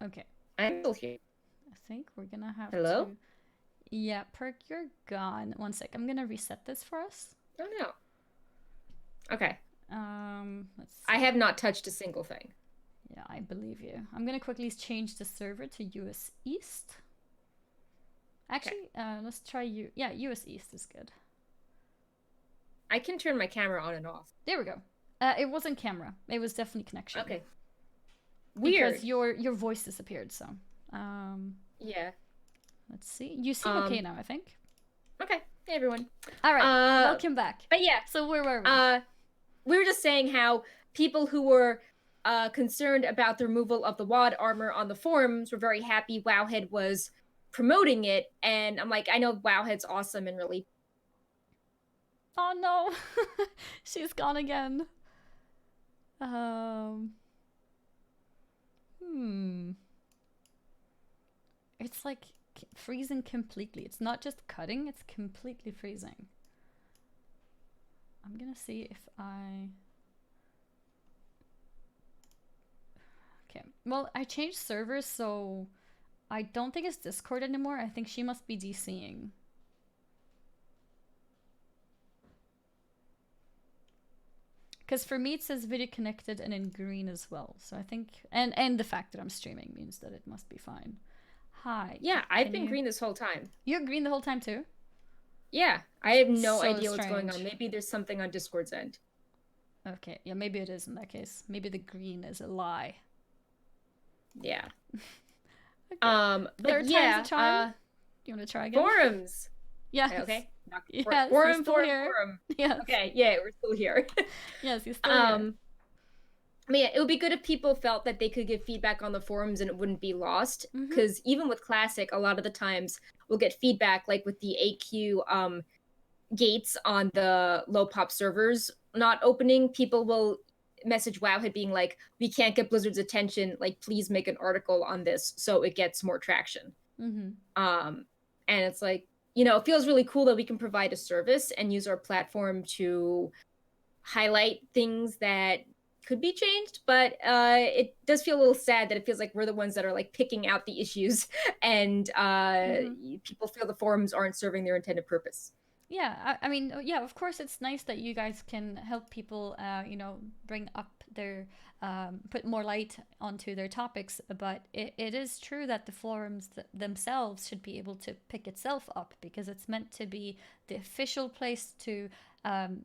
Okay. I'm still here. I think we're gonna have Hello? to. Yeah, Perk, you're gone. One sec. I'm gonna reset this for us. Oh no. Okay. Let's see. I have not touched a single thing. Yeah, I believe you. I'm gonna quickly change the server to US East. Actually, let's try US East is good. I can turn my camera on and off. There we go. It wasn't camera. It was definitely connection. Okay. Weird. Because your voice disappeared, so. Yeah. Let's see. You seem okay now, I think. Okay. Hey, everyone. All right. Welcome back. But yeah. So where were we? We were just saying how people who were concerned about the removal of the WAD armor on the forums were very happy Wowhead was promoting it. And I'm like, I know Wowhead's awesome and really... Oh, no. She's gone again. It's like freezing completely. It's not just cutting, it's completely freezing. I'm gonna see if I... Okay, well, I changed servers, so I don't think it's Discord anymore. I think she must be DCing. Because for me it says video connected and in green as well. So I think... And the fact that I'm streaming means that it must be fine. Hi. Yeah, I've been green this whole time. You're green the whole time too? Yeah, I have no idea what's going on. Maybe there's something on Discord's end. Okay, yeah, maybe it is in that case. Maybe the green is a lie. Yeah. Okay. But Third yeah, time's a charm. You want to try again? Forums. Yeah. Okay. Yes, forum. Yes. Okay, yeah, we're still here. Yes, you're still here. But yeah, it would be good if people felt that they could give feedback on the forums and it wouldn't be lost. Because even with Classic, a lot of the times we'll get feedback, like with the AQ gates on the low pop servers not opening. People will message Wowhead being like, we can't get Blizzard's attention. Like, please make an article on this so it gets more traction. And it's like, you know, it feels really cool that we can provide a service and use our platform to highlight things that could be changed, but it does feel a little sad that it feels like we're the ones that are like picking out the issues and people feel the forums aren't serving their intended purpose. Yeah, I mean, yeah, of course it's nice that you guys can help people, you know, bring up their, put more light onto their topics, but it is true that the forums themselves should be able to pick itself up because it's meant to be the official place to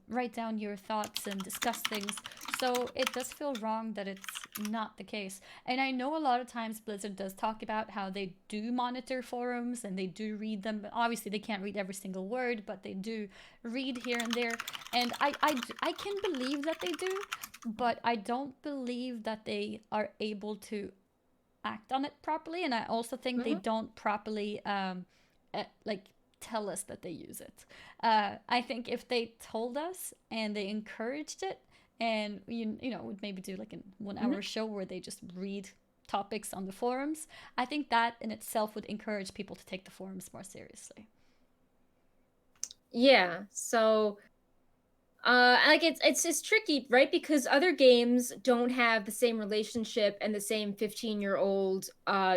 write down your thoughts and discuss things. So it does feel wrong that it's not the case. And I know a lot of times Blizzard does talk about how they do monitor forums and they do read them. Obviously, they can't read every single word, but they do read here and there. And I can believe that they do, but I don't believe that they are able to act on it properly. And I also think they don't properly like tell us that they use it. I think if they told us and they encouraged it, and you know would maybe do like a 1 hour show where they just read topics on the forums, I think that in itself would encourage people to take the forums more seriously. Yeah, so like it's just tricky, right? Because other games don't have the same relationship and the same 15-year-old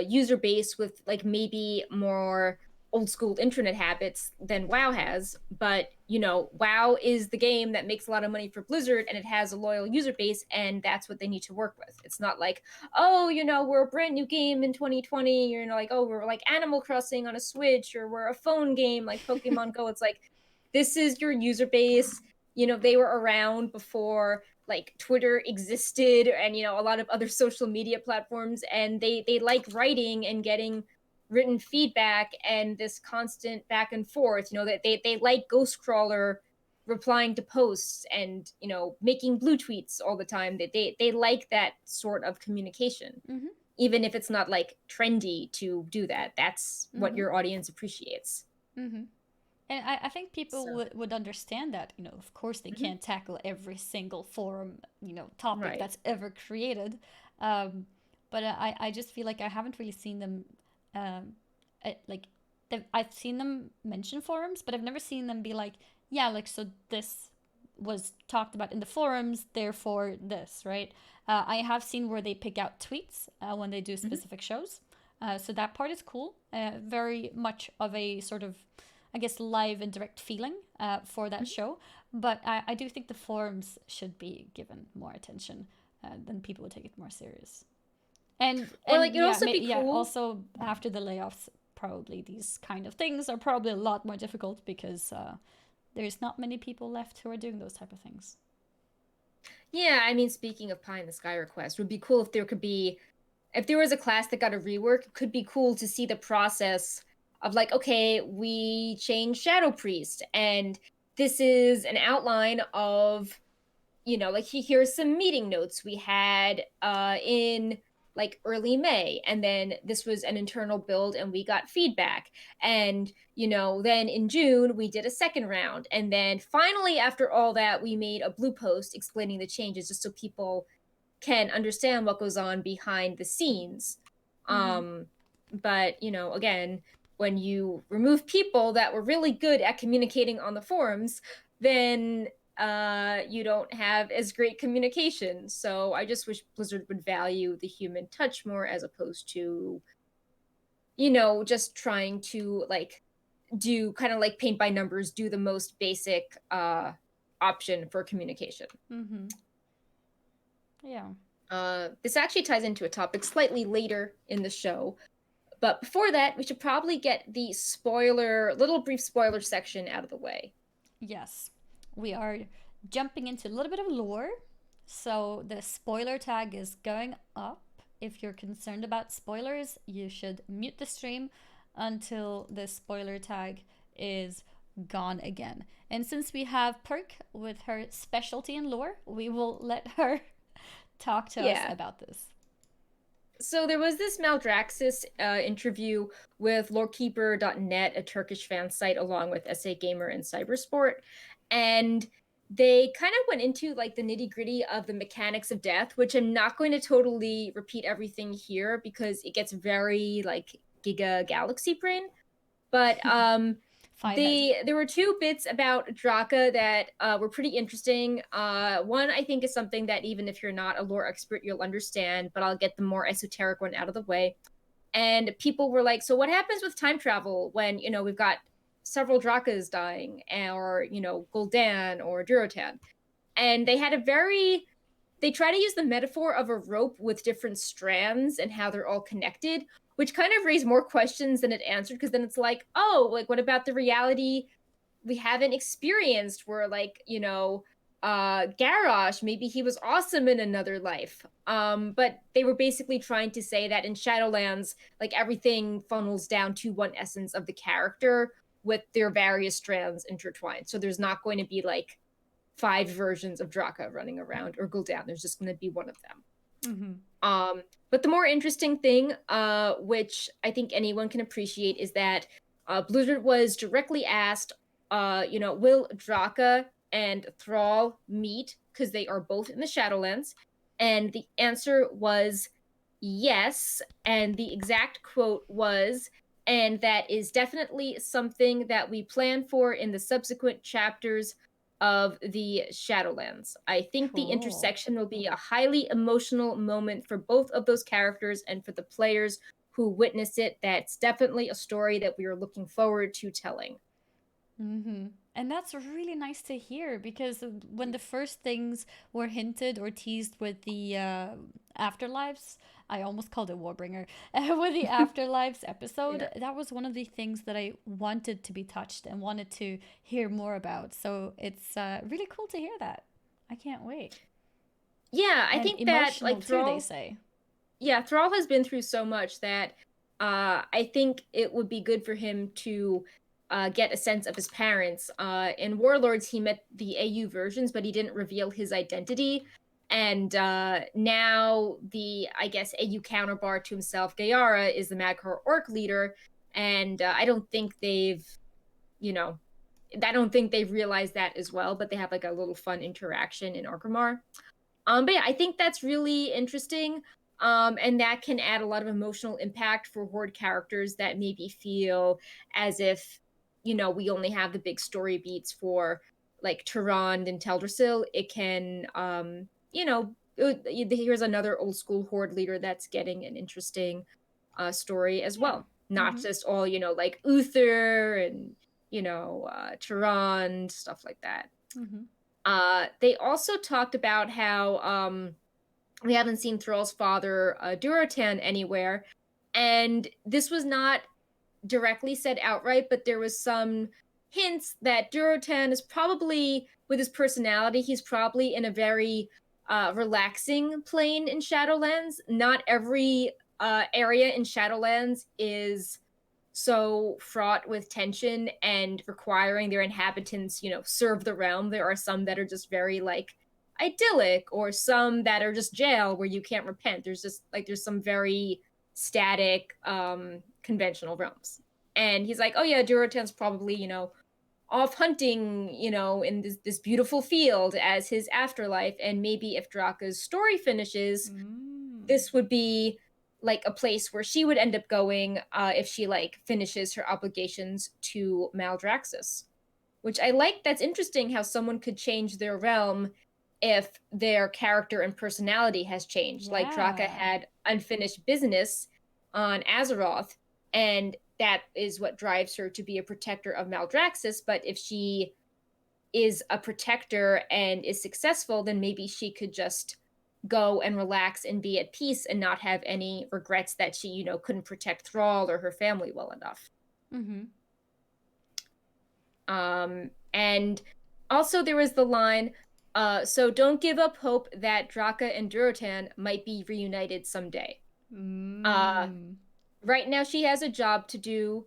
user base with like maybe more old school internet habits than WoW has, but you know, WoW is the game that makes a lot of money for Blizzard and it has a loyal user base and that's what they need to work with. It's not like, oh, you know, we're a brand new game in 2020, you know, like, oh, we're like Animal Crossing on a Switch or we're a phone game like Pokemon Go. It's like, this is your user base. You know, they were around before like Twitter existed and, you know, a lot of other social media platforms, and they like writing and getting written feedback and this constant back and forth. You know, that they like Ghostcrawler replying to posts and, you know, making blue tweets all the time. They like that sort of communication. Even if it's not like trendy to do that. That's what your audience appreciates. And I think people would understand that, you know, of course they can't tackle every single forum, you know, topic that's ever created. But I just feel like I haven't really seen them like I've seen them mention forums, but I've never seen them be like, yeah, like, so this was talked about in the forums, therefore this, right? I have seen where they pick out tweets when they do specific shows, so that part is cool. Very much of a sort of, I guess, live and direct feeling for that show, but I do think the forums should be given more attention, then people would take it more serious. And like, it also be cool. Yeah, also after the layoffs, probably these kind of things are probably a lot more difficult because there's not many people left who are doing those type of things. Yeah, I mean, speaking of pie in the sky request, would be cool if there could be, if there was a class that got a rework, it could be cool to see the process of like, okay, we changed Shadow Priest, and this is an outline of, you know, like here's some meeting notes we had in like early May, and then this was an internal build and we got feedback, and you know, then in June we did a second round, and then finally after all that we made a blue post explaining the changes just so people can understand what goes on behind the scenes. Mm-hmm. But you know, again, when you remove people that were really good at communicating on the forums, then you don't have as great communication. So I just wish Blizzard would value the human touch more as opposed to, you know, just trying to like do kind of like paint by numbers, do the most basic option for communication. Mm-hmm. Yeah. This actually ties into a topic slightly later in the show, but before that, we should probably get the little brief spoiler section out of the way. Yes. We are jumping into a little bit of lore. So the spoiler tag is going up. If you're concerned about spoilers, you should mute the stream until the spoiler tag is gone again. And since we have Perk with her specialty in lore, we will let her talk to us Yeah. about this. So there was this Maldraxxus interview with lorekeeper.net, a Turkish fan site, along with SA Gamer and Cybersport, and they kind of went into like the nitty gritty of the mechanics of death, which I'm not going to totally repeat everything here because it gets very like Giga Galaxy Brain. But there were two bits about Draka that were pretty interesting. One I think is something that even if you're not a lore expert, you'll understand, but I'll get the more esoteric one out of the way. And people were like, so what happens with time travel when, you know, we've got several Drakas dying, or, you know, Gul'dan or Durotan? And they try to use the metaphor of a rope with different strands and how they're all connected, which kind of raised more questions than it answered, because then it's like, oh, like what about the reality we haven't experienced where, like, you know, Garrosh, maybe he was awesome in another life. But they were basically trying to say that in Shadowlands, like everything funnels down to one essence of the character with their various strands intertwined. So there's not going to be like 5 versions of Draka running around, or Gul'dan. There's just going to be one of them. Mm-hmm. But the more interesting thing, which I think anyone can appreciate, is that Blizzard was directly asked, you know, will Draka and Thrall meet? Because they are both in the Shadowlands. And the answer was yes. And the exact quote was, and that is definitely something that we plan for in the subsequent chapters of the Shadowlands. I think the Cool. intersection will be a highly emotional moment for both of those characters and for the players who witness it. That's definitely a story that we are looking forward to telling. Mm-hmm. And that's really nice to hear because when the first things were hinted or teased with the afterlives, I almost called it Warbringer, with the afterlives episode, Yeah. that was one of the things that I wanted to be touched and wanted to hear more about. So it's really cool to hear that. I can't wait. Yeah, I And think that emotional like too, they Thrall, say. yeah, Thrall has been through so much that I think it would be good for him to get a sense of his parents. In Warlords, he met the AU versions, but he didn't reveal his identity. And now the, I guess, AU counterpart to himself, Gayara, is the Mag'har Orc leader. And I don't think they've, you know, I don't think they've realized that as well, but they have like a little fun interaction in Orgrimmar. But yeah, I think that's really interesting. And that can add a lot of emotional impact for Horde characters that maybe feel as if, you know, we only have the big story beats for like Tyrande and Teldrassil. It can, you know, here's another old school Horde leader that's getting an interesting story as Yeah. well. Not Mm-hmm. just all, you know, like Uther and, you know, Tyrande, stuff like that. Mm-hmm. They also talked about how we haven't seen Thrall's father, Durotan, anywhere. And this was not directly said outright, but there was some hints that Durotan is probably, with his personality, he's probably in a very relaxing plane in Shadowlands. Not every area in Shadowlands is so fraught with tension and requiring their inhabitants, serve the realm. There are some that are just very like idyllic, or some that are just jail where you can't repent. There's some very static, conventional realms. And he's like, oh yeah, Durotan's probably, off hunting, in this beautiful field as his afterlife. And maybe if Draka's story finishes, this would be like a place where she would end up going, if she like finishes her obligations to Maldraxxus. Which I like. That's interesting how someone could change their realm if their character and personality has changed. Like Draka Yeah. had unfinished business on Azeroth, and that is what drives her to be a protector of Maldraxxus. But if she is a protector and is successful, then maybe she could just go and relax and be at peace and not have any regrets that she, couldn't protect Thrall or her family well enough. And also there was the line, so don't give up hope that Draka and Durotan might be reunited someday. Right now she has a job to do,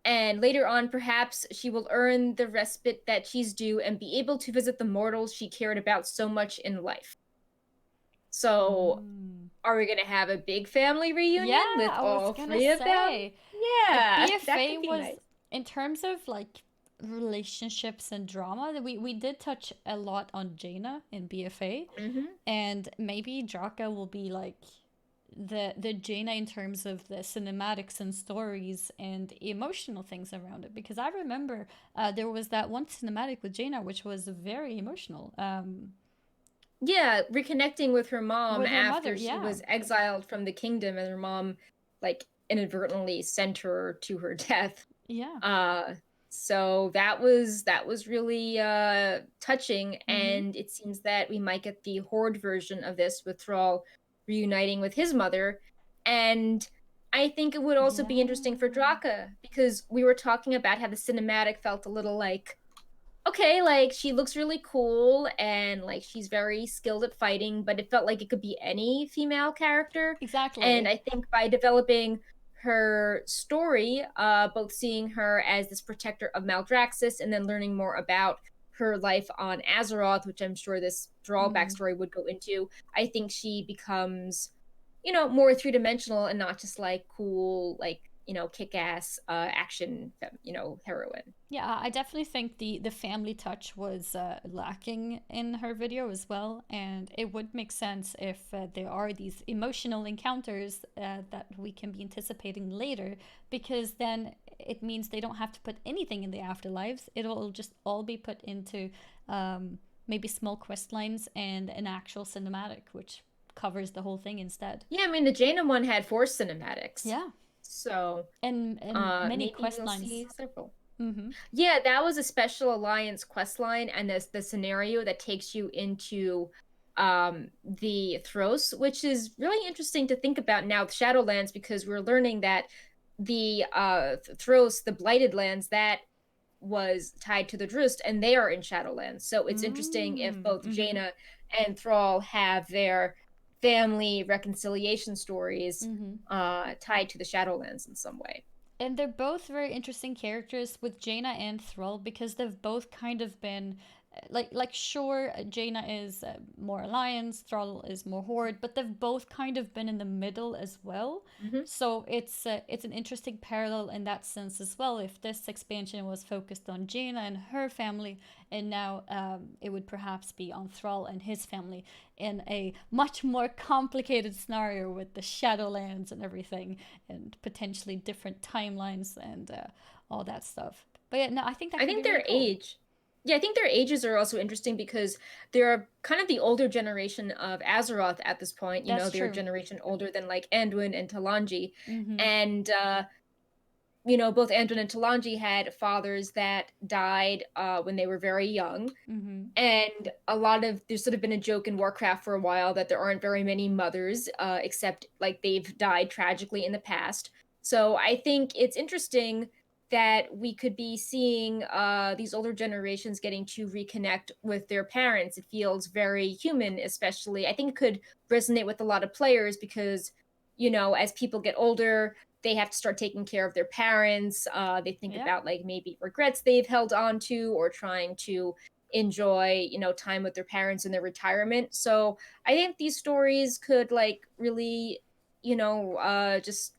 and later on perhaps she will earn the respite that she's due and be able to visit the mortals she cared about so much in life. So are we gonna have a big family reunion with all three of them? Yeah, that BFA could be was, nice. in terms of like relationships and drama, we did touch a lot on Jaina in BFA, and maybe Draka will be like the Jaina in terms of the cinematics and stories and emotional things around it, because I remember there was that one cinematic with Jaina which was very emotional. Yeah, reconnecting with her mom With her mother, after she yeah. was exiled from the kingdom, and her mom like inadvertently sent her to her death. Yeah. So that was really touching, and it seems that we might get the Horde version of this with Thrall reuniting with his mother. And I think it would also be interesting for Yeah. Draka, because we were talking about how the cinematic felt a little like, okay, like she looks really cool and like she's very skilled at fighting, but it felt like it could be any female character. And Exactly. I think by developing her story, both seeing her as this protector of Maldraxxus and then learning more about her life on Azeroth, which I'm sure this Thrall backstory would go into, I think she becomes, more three-dimensional and not just like cool, like, kick-ass action, heroine. Yeah, I definitely think the family touch was lacking in her video as well, and it would make sense if there are these emotional encounters that we can be anticipating later, because then it means they don't have to put anything in the afterlives. It'll just all be put into maybe small quest lines and an actual cinematic, which covers the whole thing instead. Yeah, I mean the Jaina one had 4 cinematics. Yeah, So and many maybe quest we'll lines. see several. Yeah, that was a special alliance quest line, and the scenario that takes you into the Thros, which is really interesting to think about now with Shadowlands, because we're learning that the Thros, the Blighted Lands, that was tied to the Drust, and they are in Shadowlands. So it's interesting if both Jaina and Thrall have their family reconciliation stories tied to the Shadowlands in some way. And they're both very interesting characters with Jaina and Thrall, because they've both kind of been like sure, Jaina is more Alliance, Thrall is more Horde, but they've both kind of been in the middle as well. So it's an interesting parallel in that sense as well. If this expansion was focused on Jaina and her family, and now it would perhaps be on Thrall and his family in a much more complicated scenario with the Shadowlands and everything, and potentially different timelines and all that stuff. But yeah, no, I think that I could be think really their cool. age. Yeah, I think their ages are also interesting because they're kind of the older generation of Azeroth at this point. That's They're a true. generation older than like Anduin and Talanji. Mm-hmm. And both Anduin and Talanji had fathers that died when they were very young. Mm-hmm. And there's sort of been a joke in Warcraft for a while that there aren't very many mothers, except like they've died tragically in the past. So I think it's interesting that we could be seeing these older generations getting to reconnect with their parents. It feels very human, especially. I think it could resonate with a lot of players because, as people get older, they have to start taking care of their parents. They think Yeah. about like maybe regrets they've held on to, or trying to enjoy, time with their parents in their retirement. So I think these stories could like really, just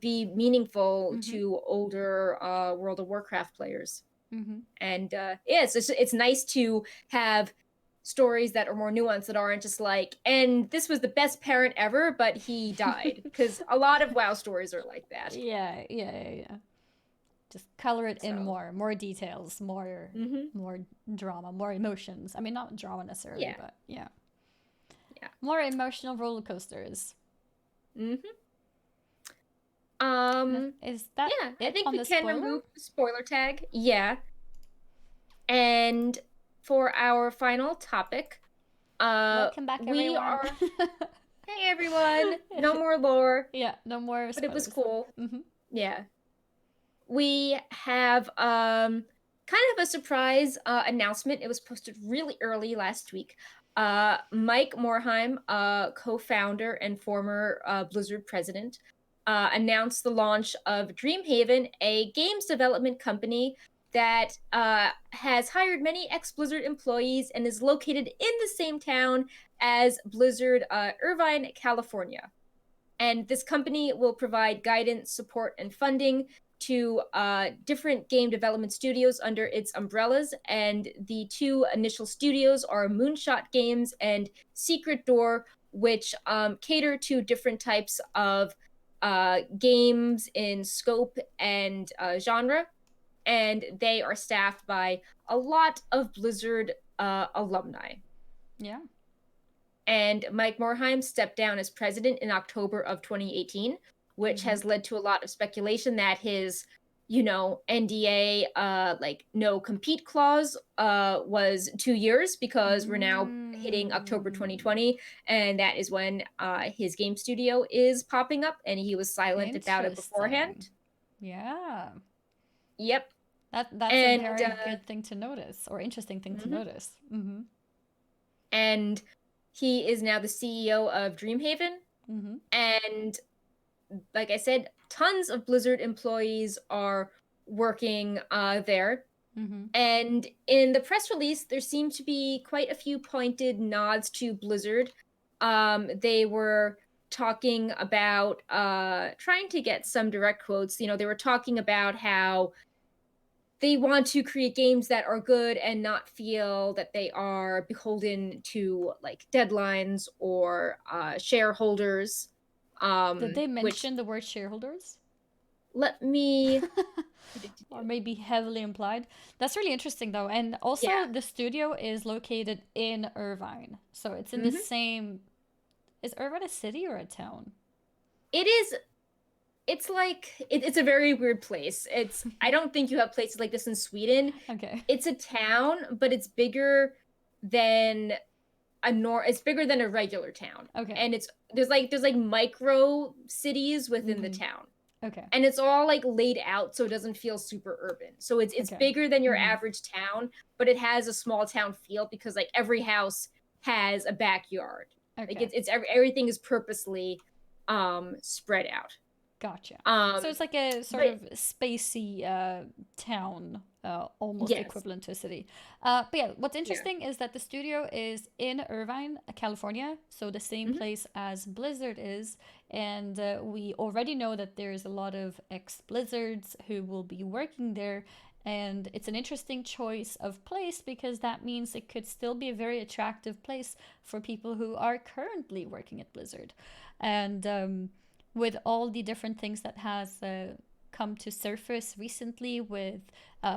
be meaningful Mm-hmm. to older World of Warcraft players. Mm-hmm. And yeah, it's nice to have stories that are more nuanced, that aren't just like, and this was the best parent ever, but he died. Because a lot of WoW stories are like that. Yeah. Just color it in So, more details, mm-hmm. more drama, more emotions. I mean, not drama necessarily, Yeah, but yeah, yeah. more emotional roller coasters. Mm-hmm. Is that Yeah, I it think on we the can spoiler? remove the spoiler tag. Yeah. And for our final topic, Welcome back, we everyone. are, hey everyone, no more lore, Yeah, no more but it was spoilers. cool. Mm-hmm. Yeah. We have kind of a surprise announcement. It was posted really early last week. Mike Morhaime, co-founder and former Blizzard president, announced the launch of Dreamhaven, a games development company that has hired many ex-Blizzard employees and is located in the same town as Blizzard, Irvine, California. And this company will provide guidance, support, and funding to different game development studios under its umbrellas. And the two initial studios are Moonshot Games and Secret Door, which cater to different types of games in scope and genre. And they are staffed by a lot of Blizzard alumni. Yeah. And Mike Morhaime stepped down as president in October of 2018, which Mm-hmm. has led to a lot of speculation that his, NDA, like no compete clause, was 2 years, because we're now hitting October Mm. 2020, and that is when his game studio is popping up, and he was silent about it Interesting. beforehand. Yeah. Yep. That's a And very good thing to notice, or interesting thing to mhm. notice. Mm-hmm. And he is now the CEO of Dreamhaven, Mm-hmm. and like I said, tons of Blizzard employees are working there. Mm-hmm. And in the press release, there seemed to be quite a few pointed nods to Blizzard. They were talking about trying to get some direct quotes. They were talking about how they want to create games that are good and not feel that they are beholden to like deadlines or shareholders. Did they Which, mention the word shareholders? let me, Or maybe heavily implied. That's really interesting though. And yeah. also the studio is located in Irvine. So it's in the Mm-hmm. same is Irvine a city or a town? It is. It's like it's a very weird place. I don't think you have places like this in Sweden. Okay. It's a town, but it's bigger than it's bigger than a regular town. Okay. And there's like micro cities within the Mm-hmm. town. Okay. And it's all like laid out so it doesn't feel super urban. So it's Okay. bigger than your Mm-hmm. average town, but it has a small town feel, because like every house has a backyard. Like Okay. everything is purposely spread out. Gotcha. So Um it's like a sort but of spacey town, almost yes. equivalent to a city. But yeah, what's Yeah. interesting is that the studio is in Irvine, California, so the same Mm-hmm. place as Blizzard is. And we already know that there's a lot of ex Blizzards who will be working there. And it's an interesting choice of place because that means it could still be a very attractive place for people who are currently working at Blizzard. And with all the different things that has come to surface recently with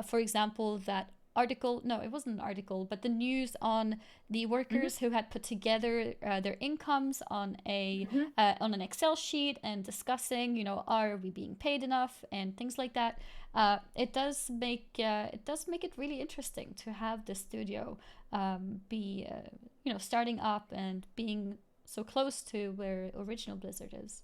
for example that article, no it wasn't an article, but the news on the Mm-hmm. workers who had put together their incomes Mm-hmm. on an Excel sheet and discussing, are we being paid enough and things like that. It does make it really interesting to have the studio be starting up and being so close to where original Blizzard is.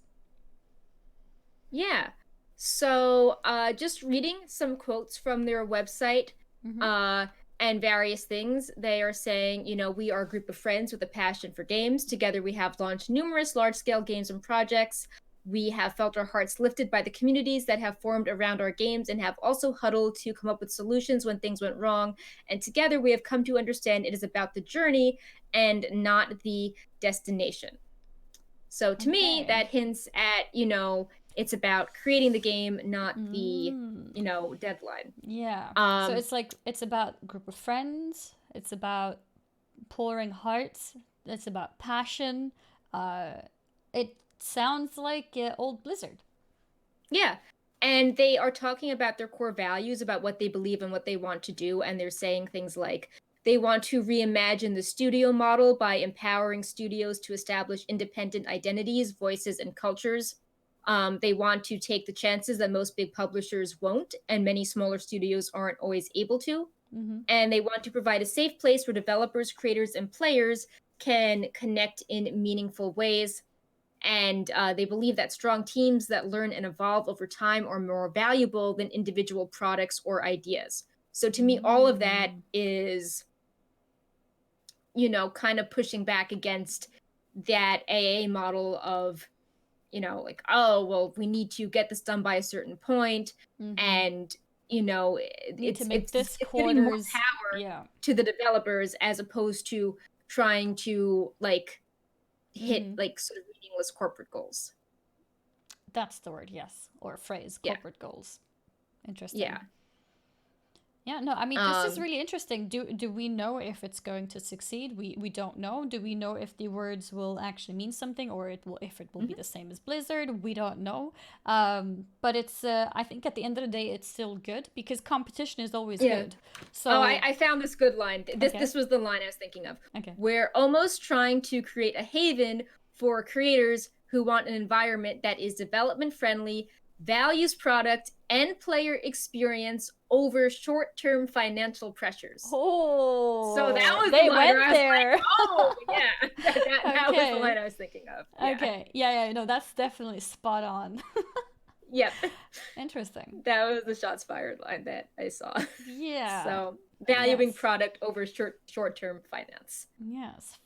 Yeah. So, just reading some quotes from their website, Mm-hmm. uh, and various things. They are saying, we are a group of friends with a passion for games. Together, we have launched numerous large scale games and projects. We have felt our hearts lifted by the communities that have formed around our games and have also huddled to come up with solutions when things went wrong. And together we have come to understand it is about the journey and not the destination. So to me, Okay. that hints at, it's about creating the game, not the, Mm. deadline. Yeah. So Um, it's like it's about a group of friends. It's about pouring hearts. It's about passion. Uh, it sounds like old Blizzard. yeah. And they are talking about their core values, about what they believe and what they want to do. And they're saying things like they want to reimagine the studio model by empowering studios to establish independent identities, voices, and cultures. They want to take the chances that most big publishers won't, and many smaller studios aren't always able to. Mm-hmm. And they want to provide a safe place where developers, creators, and players can connect in meaningful ways. And they believe that strong teams that learn and evolve over time are more valuable than individual products or ideas. So to me, all of that Mm. is, kind of pushing back against that AA model of, like, oh, well, we need to get this done by a certain point. Mm-hmm. And, Need to it's, make it's, this it's giving more quarter's. power Yeah. to the developers as opposed to trying to like hit Mm-hmm. like sort of meaningless corporate goals. That's the word, yes. Or phrase, Yeah. corporate goals. Interesting. Yeah. Yeah, no, I mean this is Um, really interesting. Do we know if it's going to succeed? We don't know. Do we know if the words will actually mean something, or it will be mhm. the same as Blizzard? We don't know. But it's I think at the end of the day it's still good because competition is always Yeah. good. Oh, So I found this good line. This okay, this was the line I was thinking of. okay. We're almost trying to create a haven for creators who want an environment that is development friendly, values product and player experience over short-term financial pressures. So that Oh, was the they line where went I was like, there. oh yeah, that was the line Okay. I was thinking of. Yeah. Okay. Yeah, yeah, no, that's definitely spot on. Yep. Interesting. That was the shots fired line that I saw. Yeah. So valuing Yes. product over short-term finance. Yes.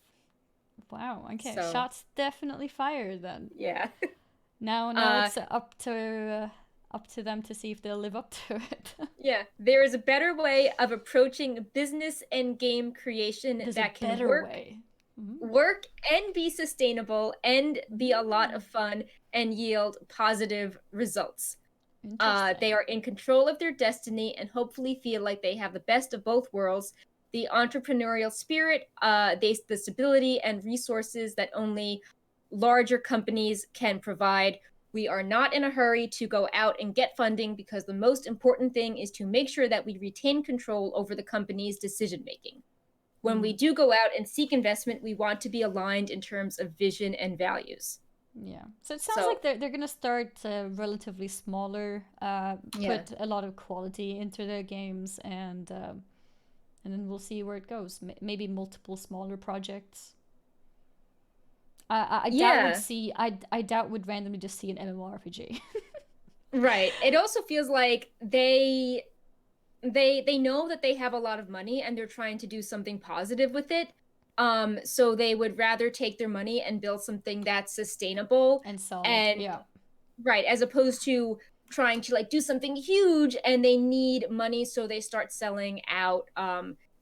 Wow. Okay. So Shots definitely fired then. yeah. Now Uh it's up to them to see if they'll live up to it. yeah. There is a better way of approaching business and game creation There's a that can better way. Mm-hmm. work and be sustainable and be a lot Mm. of fun and yield positive results. They Interesting. are in control of their destiny and hopefully feel like they have the best of both worlds, the entrepreneurial spirit, the stability and resources that only larger companies can provide. We are not in a hurry to go out and get funding because the most important thing is to make sure that we retain control over the company's decision making. When we Mm. do go out and seek investment, we want to be aligned in terms of vision and values. Yeah. So it sounds like So, they're gonna start relatively smaller, yeah. put a lot of quality into their games, and then we'll see where it goes. Maybe multiple smaller projects. I doubt would Yeah. see. I doubt would randomly just see an MMORPG. Right. It also feels like they know that they have a lot of money and they're trying to do something positive with it. So they would rather take their money and build something that's sustainable And solid. and Yeah. right, as opposed to trying to like do something huge and they need money so they start selling out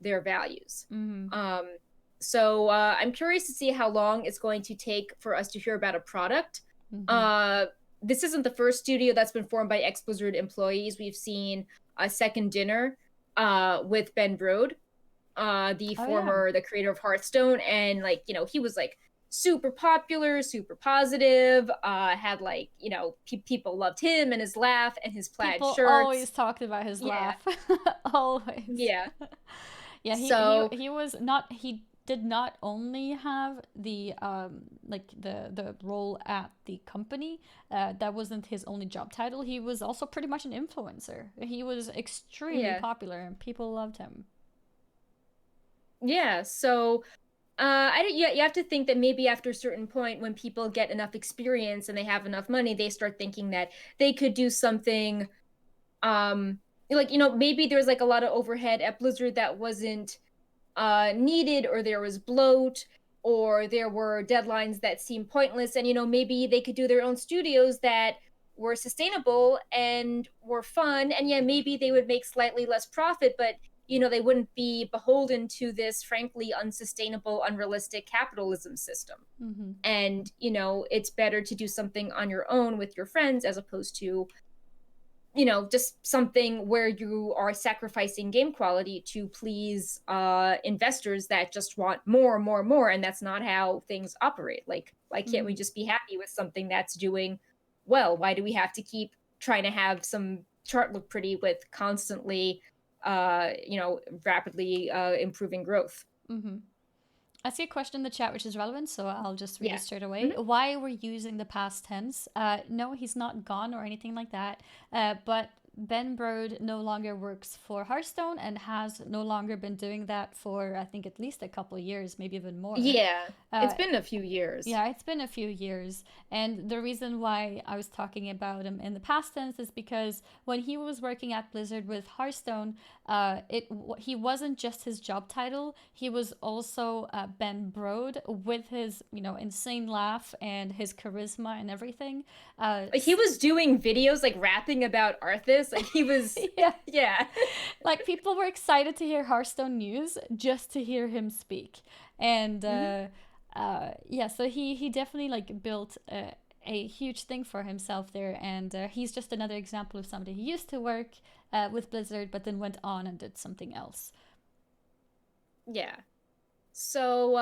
their values. Mm-hmm. Um so I'm curious to see how long it's going to take for us to hear about a product. Mm-hmm. Uh this isn't the first studio that's been formed by ex-Blizzard employees. We've seen a Second Dinner with Ben Brode, Oh yeah. the creator of Hearthstone, and like he was like super popular, super positive. Had like people loved him and his laugh and his plaid People shirts. always talked about his Yeah, laugh. Always. yeah. Yeah, So he was not he did not only have the like the role at the company. That wasn't his only job title. He was also pretty much an influencer. He was extremely yeah, popular and people loved him. yeah. So I don't. Yeah, you have to think that maybe after a certain point, when people get enough experience and they have enough money, they start thinking that they could do something like maybe there's like a lot of overhead at Blizzard that wasn't needed, or there was bloat, or there were deadlines that seemed pointless, and maybe they could do their own studios that were sustainable and were fun, and yeah, maybe they would make slightly less profit, but they wouldn't be beholden to this frankly unsustainable, unrealistic capitalism system. Mm-hmm. And it's better to do something on your own with your friends as opposed to just something where you are sacrificing game quality to please investors that just want more and more and more, and that's not how things operate. Like, why can't we just be happy with something that's doing well? Why do we have to keep trying to have some chart look pretty with constantly rapidly improving growth? Mm-hmm. I see a question in the chat which is relevant, so I'll just read Yeah. it straight away. Mm-hmm. Why we're using the past tense? No, he's not gone or anything like that. But Ben Brode no longer works for Hearthstone and has no longer been doing that for, I think, at least a couple years, maybe even more. Yeah, it's Uh, been a few years. yeah, it's been a few years. And the reason why I was talking about him in the past tense is because when he was working at Blizzard with Hearthstone, he wasn't just his job title, he was also Ben Brode with his, insane laugh and his charisma and everything. Like, he was doing videos like rapping about Arthas. Like, he was Yeah. yeah. Like, people were excited to hear Hearthstone news just to hear him speak. And yeah, so he definitely like built a huge thing for himself there, and he's just another example of somebody who used to work with Blizzard but then went on and did something else. Yeah. So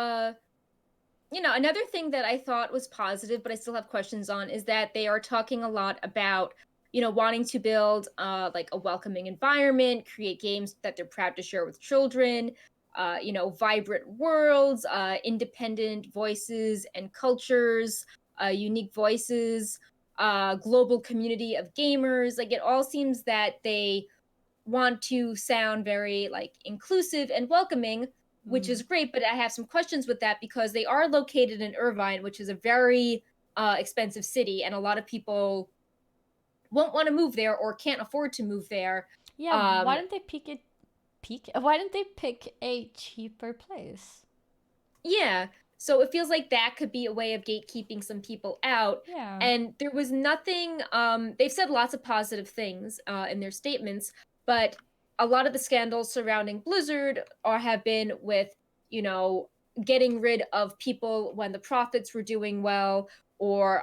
another thing that I thought was positive, but I still have questions on, is that they are talking a lot about, wanting to build like a welcoming environment, create games that they're proud to share with children, vibrant worlds, independent voices and cultures, unique voices, global community of gamers. Like, it all seems that they want to sound very like inclusive and welcoming, which is great. But I have some questions with that because they are located in Irvine, which is a very expensive city, and a lot of people won't want to move there or can't afford to move there. Yeah, Um, why didn't they why didn't they pick a cheaper place? yeah, so it feels like that could be a way of gatekeeping some people out. Yeah. And there was nothing. They've said lots of positive things in their statements, but a lot of the scandals surrounding Blizzard have been with, getting rid of people when the profits were doing well, or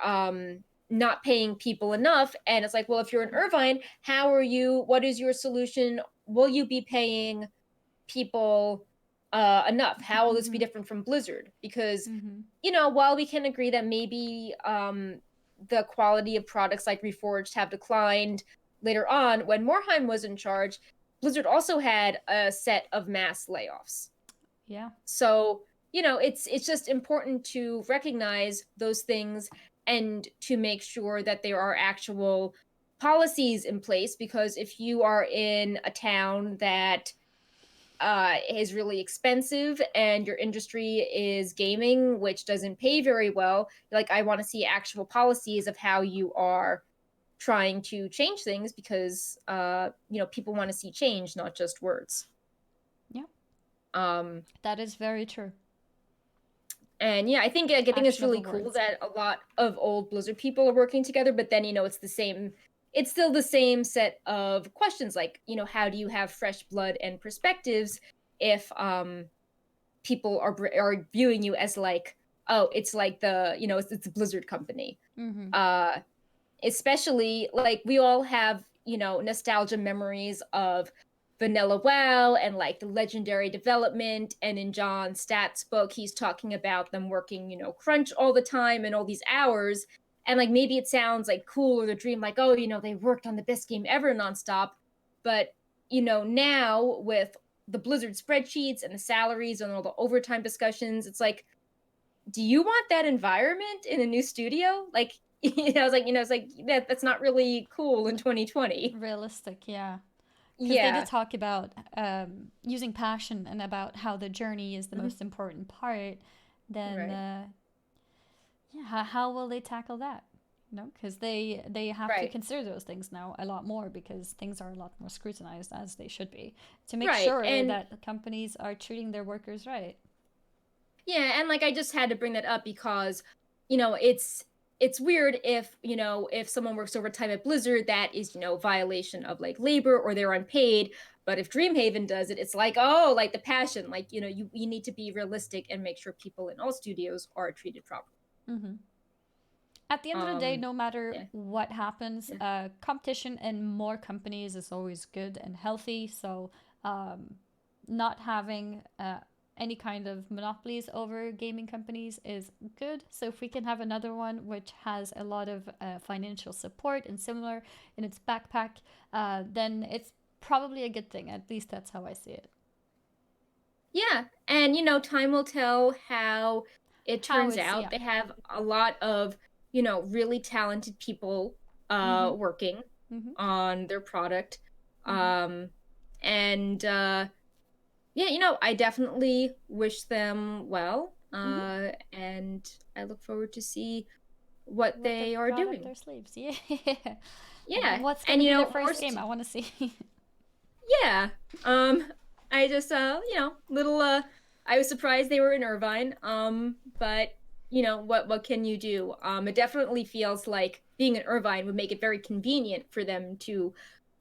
not paying people enough. And it's like, well, if you're in Irvine, what is your solution? Will you be paying people enough? How will this be different from Blizzard? Because, while we can agree that maybe the quality of products like Reforged have declined later on, when Morhaime was in charge, Blizzard also had a set of mass layoffs. Yeah. So, it's just important to recognize those things and to make sure that there are actual policies in place, because if you are in a town that is really expensive and your industry is gaming, which doesn't pay very well, like, I want to see actual policies of how you are trying to change things, because people want to see change, not just words. Yeah. Um, that is very true. And yeah, I think it's really cool words. that a lot of old Blizzard people are working together, but then, it's still the same set of questions, like, how do you have fresh blood and perspectives if people are viewing you as like, oh, it's like it's a Blizzard company. Especially, like, we all have, nostalgia memories of Vanilla WoW and like the legendary development. And in John Stat's book, he's talking about them working, crunch all the time and all these hours. And like, maybe it sounds like cool or the dream, like, oh, they worked on the best game ever nonstop. But, now with the Blizzard spreadsheets and the salaries and all the overtime discussions, it's like, do you want that environment in a new studio? Like, I was like, it's like that's not really cool in 2020. Realistic, yeah. Because they Yeah. did talk about using passion and about how the journey is the most important part. Then, Right. Yeah, how will they tackle that? Because they have to consider those things now a lot more, because things are a lot more scrutinized, as they should be, to make Right. sure And that companies are treating their workers right. Yeah, and like I just had to bring that up because, it's weird if, if someone works overtime at Blizzard, that is, violation of like labor or they're unpaid. But if Dreamhaven does it, it's like, oh, like the passion, like, you need to be realistic and make sure people in all studios are treated properly. Mm-hmm. At the end of the day, Um, no matter yeah, what happens, yeah. competition in more companies is always good and healthy. So, not having any kind of monopolies over gaming companies is good. So, if we can have another one which has a lot of financial support and similar in its backpack, then it's probably a good thing. At least that's how I see it. Yeah, and time will tell how it How turns it's, out. yeah. They have a lot of, really talented people Mm-hmm. working Mm-hmm. on their product. Mm-hmm. Um and yeah, I definitely wish them well. Mm-hmm. And I look forward to see what What they've they are got up doing. their sleeves. Yeah. And Yeah. what's going And to be their more first game? I want to see. yeah. I just little I was surprised they were in Irvine. But what can you do? It definitely feels like being in Irvine would make it very convenient for them to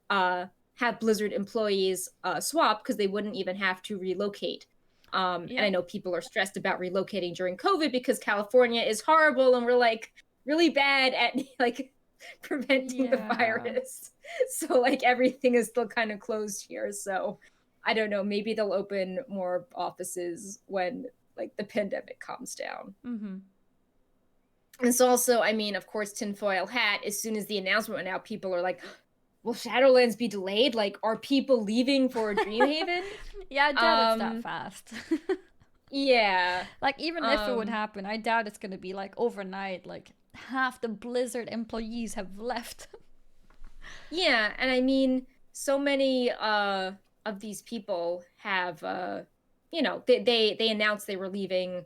have Blizzard employees swap because they wouldn't even have to relocate. And Yeah. I know people are stressed about relocating during COVID because California is horrible and we're like really bad at like preventing the Yeah. virus. So like everything is still kind of closed here. So I don't know, maybe they'll open more offices when like the pandemic calms down. Mm-hmm. It's also, I mean, of course, tinfoil hat. As soon as the announcement went out, people are like, will Shadowlands be delayed? Like, are people leaving for Dreamhaven? Yeah, I doubt it's that fast. Yeah. Like, even if it would happen, I doubt it's going to be like overnight. Like, half the Blizzard employees have left. Yeah, and I mean, so many of these people have they announced they were leaving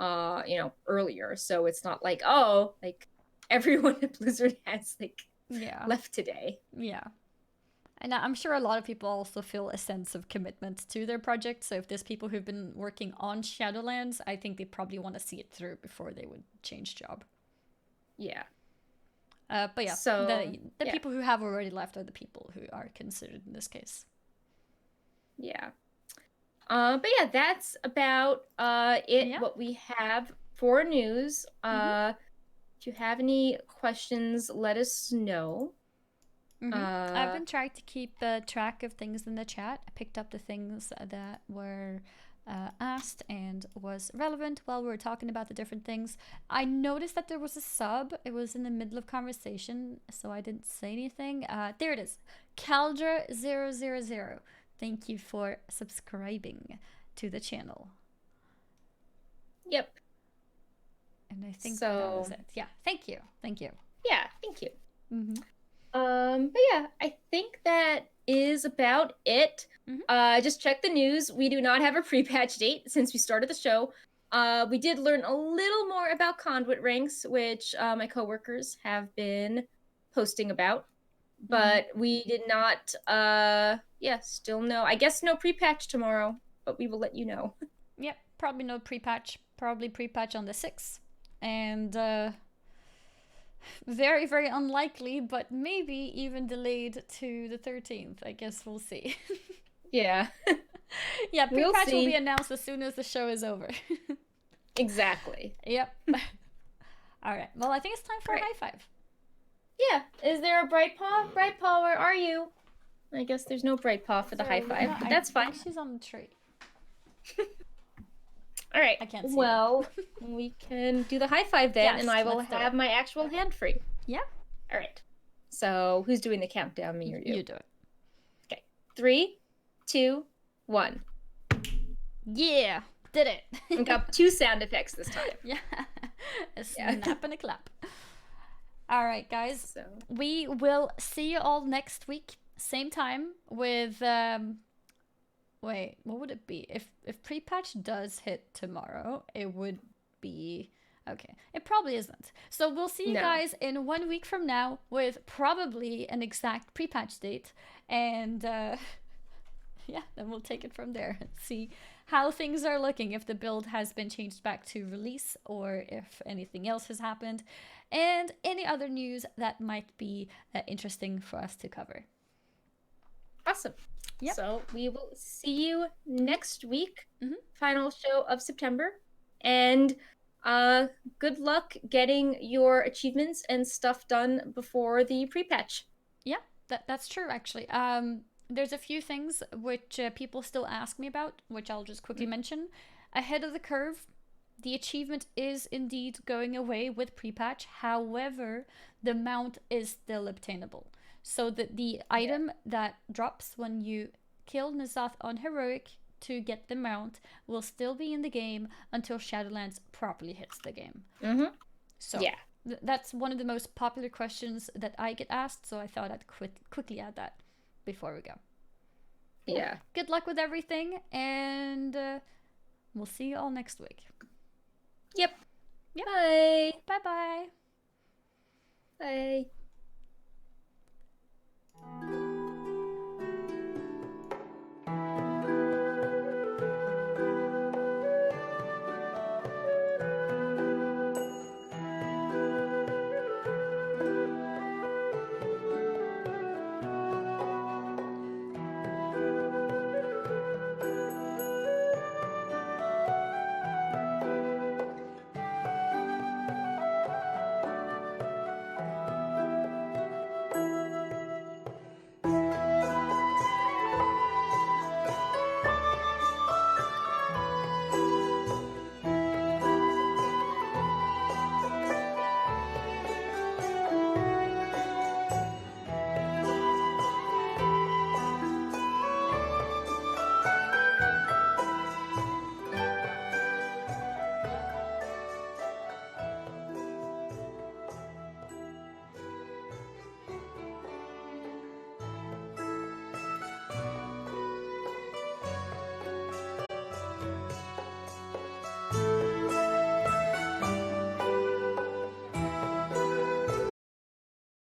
earlier. So it's not like, oh, like everyone at Blizzard has like Yeah. left today. Yeah. And I'm sure a lot of people also feel a sense of commitment to their project. So if there's people who've been working on Shadowlands, I think they probably want to see it through before they would change job. Yeah. But yeah, So the people who have already left are the people who are considered in this case. yeah. But yeah, that's about it. Yeah. What we have for news. Mm-hmm. If you have any questions, let us know. Mm-hmm. I've been trying to keep track of things in the chat. I picked up the things that were asked and was relevant while we were talking about the different things. I noticed that there was a sub. It was in the middle of conversation, so I didn't say anything. There it is. Caldra000. Thank you for subscribing to the channel. Yep. And I think that was it. Yeah, thank you. Thank you. Yeah, thank you. Mm-hmm. But yeah, I think that is about it. Mm-hmm. Just check the news. We do not have a pre-patch date since we started the show. We did learn a little more about conduit ranks, which my coworkers have been posting about. But we did not still no. I guess no pre-patch tomorrow, but we will let you know. Yep, probably no pre-patch. Probably pre-patch on the 6th. And very, very unlikely, but maybe even delayed to the 13th. I guess we'll see. Yeah. Yeah, pre-patch will be announced as soon as the show is over. Exactly. Yep. All right. Well, I think it's time for a high five. Yeah. Is there a Bright Paw? Bright Paw, where are you? I guess there's no Bright Paw for the high five, but that's fine. I think she's on the tree. All right. I can't see Well, we can do the high five then, yes, and I will have my actual hand free. Yeah. All right. So who's doing the countdown? Me or you? You do it. Okay. 3, 2, 1. Yeah. Did it. We got 2 sound effects this time. Yeah. A snap and a clap. All right, guys. So we will see you all next week, same time with wait, what would it be? If pre-patch does hit tomorrow, it would be okay. It probably isn't. So we'll see you guys in 1 week from now with probably an exact pre-patch date. And Yeah, then we'll take it from there. See how things are looking, if the build has been changed back to release or if anything else has happened, and any other news that might be interesting for us to cover. Awesome. Yep. So we will see you next week, Mhm. final show of September. And good luck getting your achievements and stuff done before the pre-patch. Yeah, that's true actually. There's a few things which people still ask me about, which I'll just quickly mention. Ahead of the curve, the achievement is indeed going away with pre-patch. However, the mount is still obtainable. So the item that drops when you kill N'Zoth on heroic to get the mount will still be in the game until Shadowlands properly hits the game. Mm-hmm. So yeah, that's one of the most popular questions that I get asked. So I thought I'd quickly add that before we go. Yeah. Good luck with everything, and we'll see you all next week. Yep. Yep. Bye. Bye-bye. Bye.